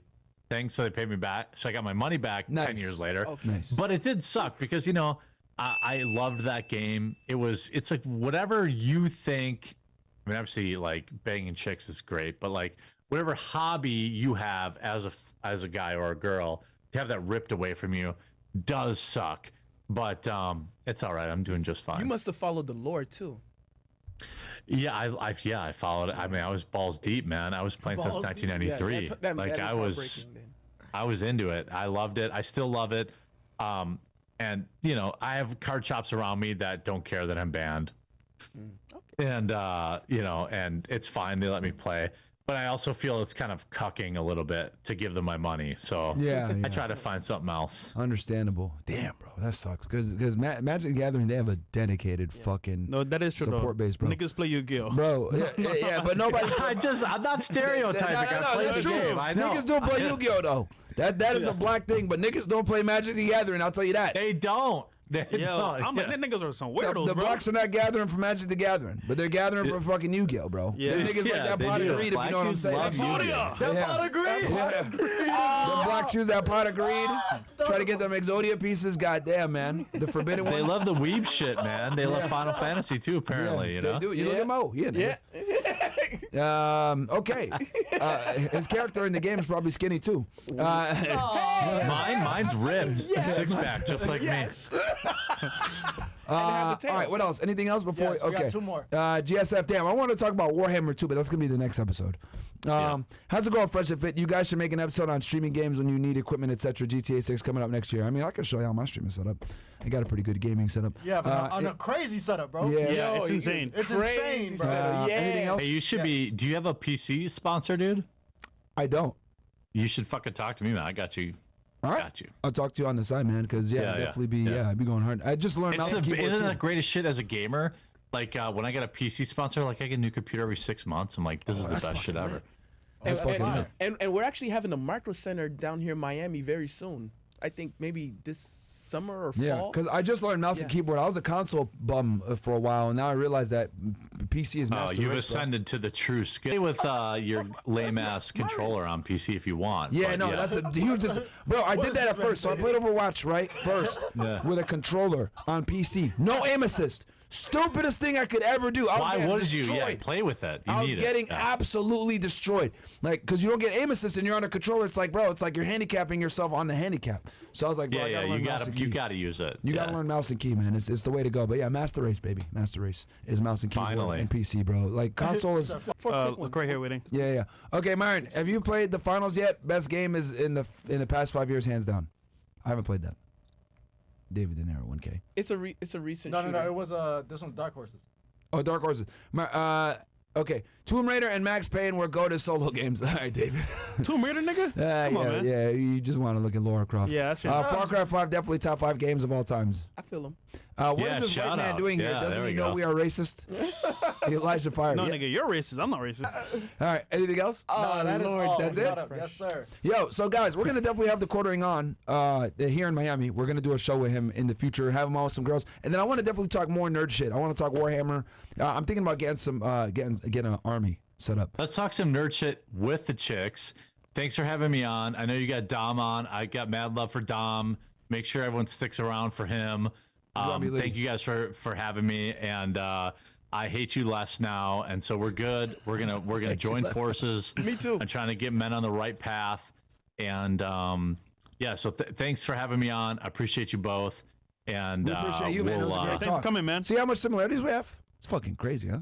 So they paid me back. So I got my money back 10 Nice. years later. Nice. But it did suck because, you know, I loved that game. It's like whatever you think. I mean, obviously, like banging chicks is great, but like whatever hobby you have as a guy or a girl, to have that ripped away from you does suck. But it's all right. I'm doing just fine. You must have followed the Lord too. Yeah, I followed it. I mean, I was balls deep, man. I was playing since Balls deep? 1993. Like I was into it. I loved it. I still love it. And you know, I have card shops around me that don't care that I'm banned. And you know, and it's fine. They let me play. But I also feel it's kind of cucking a little bit to give them my money. So Yeah, I yeah. try to find something else. Understandable. Damn, bro, that sucks. Because Magic the Gathering, they have a dedicated fucking No, that is true. support though. base, bro. Niggas play Yu-Gi-Oh. Bro, yeah, but nobody. I'm not stereotyping. I play that's the true. game. I know. Niggas don't play Yu-Gi-Oh though. That is a black thing, but niggas don't play Magic the Gathering. I'll tell you that. They don't. They Yo, don't. I'm like, them niggas are some The, weirdos, the bro. blacks are not gathering for Magic the Gathering, but they're gathering for fucking Yu-Gi-Oh, bro. Yeah. Them niggas like Yeah, that they pot of do. greed, if Black you know what I'm dudes saying. love Yu-Gi-Oh. Yeah. Pot of greed. The blacks use that pot of greed, try to get them Exodia pieces. Goddamn, man, the forbidden They one. love the weeb shit, man. They love Final Fantasy too, apparently. You know. They do. You look at Mo. Yeah. Yeah. Okay. His character in the game is probably skinny too. Mine's ripped, six pack, just like me. All right, what else? Anything else before? Yes, we got okay. 2 more. GSF, damn, I want to talk about Warhammer too, but that's gonna be the next episode. How's it going, Fresh and Fit? You guys should make an episode on streaming games when you need equipment, etc. GTA 6 coming up next year. I mean, I can show y'all my streaming setup. I got a pretty good gaming setup. Yeah, but on a crazy setup, bro. Yeah. Yeah, it's insane. It's insane, bro. Anything else? Hey, you should be. Do you have a PC sponsor, dude? I don't. You should fucking talk to me, man. I got you. All right. Got you. I'll talk to you on the side, man, because definitely I'd be going hard. I just learned mouse and keyboard Isn't too. that greatest shit as a gamer? Like when I get a PC sponsor, like I get a new computer every 6 months. I'm like, this is the best shit ever. That's fucking lit. And we're actually having a micro center down here in Miami very soon. I think maybe this summer or fall. Yeah, because I just learned mouse and keyboard. I was a console bum for a while, and now I realize that PC is master You've race, bro. ascended to the true skill. Play with your lame ass controller on PC if you want. Yeah, but no, that's a huge. Bro, I did that at first. So I played Overwatch, right? First, with a controller on PC. No aim assist. Stupidest thing I could ever do. I was Why getting would you? destroyed. Yeah, play with it. You I was need getting it. Yeah. absolutely destroyed. Like, because you don't get aim assist and you're on a controller. It's like, bro, it's like you're handicapping yourself on the handicap. So I was like, bro, I gotta learn mouse and key. You gotta use it. You gotta learn mouse and key, man. It's the way to go. But yeah, master race, baby. Master race is mouse and keyboard Finally. and PC, bro. Like console is. Look right here waiting. Yeah. Okay, Myron, have you played the finals yet? Best game is in the past 5 years, hands down. I haven't played that. David De Niro, 1K. It's a recent. No, shooter. it was this one's Dark Horses. Oh, Dark Horses. Okay, Tomb Raider and Max Payne were go-to solo games. All right, David. Tomb Raider, nigga? Come on, man. Yeah, you just want to look at Lara Croft. Yeah, that's true. Far Cry 5, definitely top 5 games of all times. I feel him. What Yeah, is this white shout man out. doing here? Yeah, Doesn't there he we know go. we are racist? Elijah Fire. No, Yeah. nigga, you're racist. I'm not racist. All right, anything else? Oh, that is all. That's We it? got up. Yes, sir. Yo, so guys, we're gonna definitely have the quartering on here in Miami. We're gonna do a show with him in the future, have him on with some girls, and then I want to definitely talk more nerd shit. I want to talk Warhammer. I'm thinking about getting some getting an army set up. Let's talk some nerd shit with the chicks. Thanks for having me on. I know you got Dom on. I got mad love for Dom. Make sure everyone sticks around for him. Thank you guys for having me, and I hate you less now, and so we're good. We're gonna join forces. Me too. I'm trying to get men on the right path, and yeah. So thanks for having me on. I appreciate you both, and We appreciate you, man. It was a great Thanks for talk. coming, man. See how much similarities we have? It's fucking crazy, huh?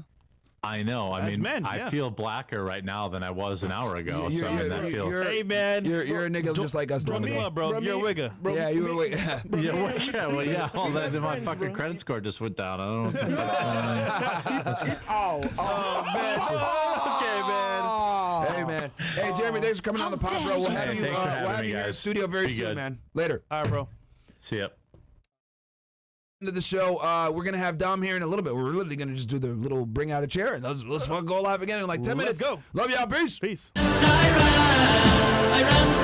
I know. I As mean, men, I yeah. feel blacker right now than I was an hour ago. So I mean, that feels. Hey, man. You're a nigga just like us. Bro, doing me it. up, bro. You're a wigger. Yeah, you were. Yeah, well, yeah. Well, best then my friends, fucking bro. credit score just went down. I don't know. What the fuck's going on. Okay, man. Hey, man. Hey, Jeremy, thanks for coming on the pod, bro. We'll have Hey, you. thanks for We'll having have me, you here in the guys. studio very Be soon, good. man. Later. All right, bro. See ya. End of the show. We're gonna have Dom here in a little bit. We're literally gonna just do the little bring out a chair and let's fucking go live again in like 10 minutes. Let's go. Love y'all. Peace. Peace. I ran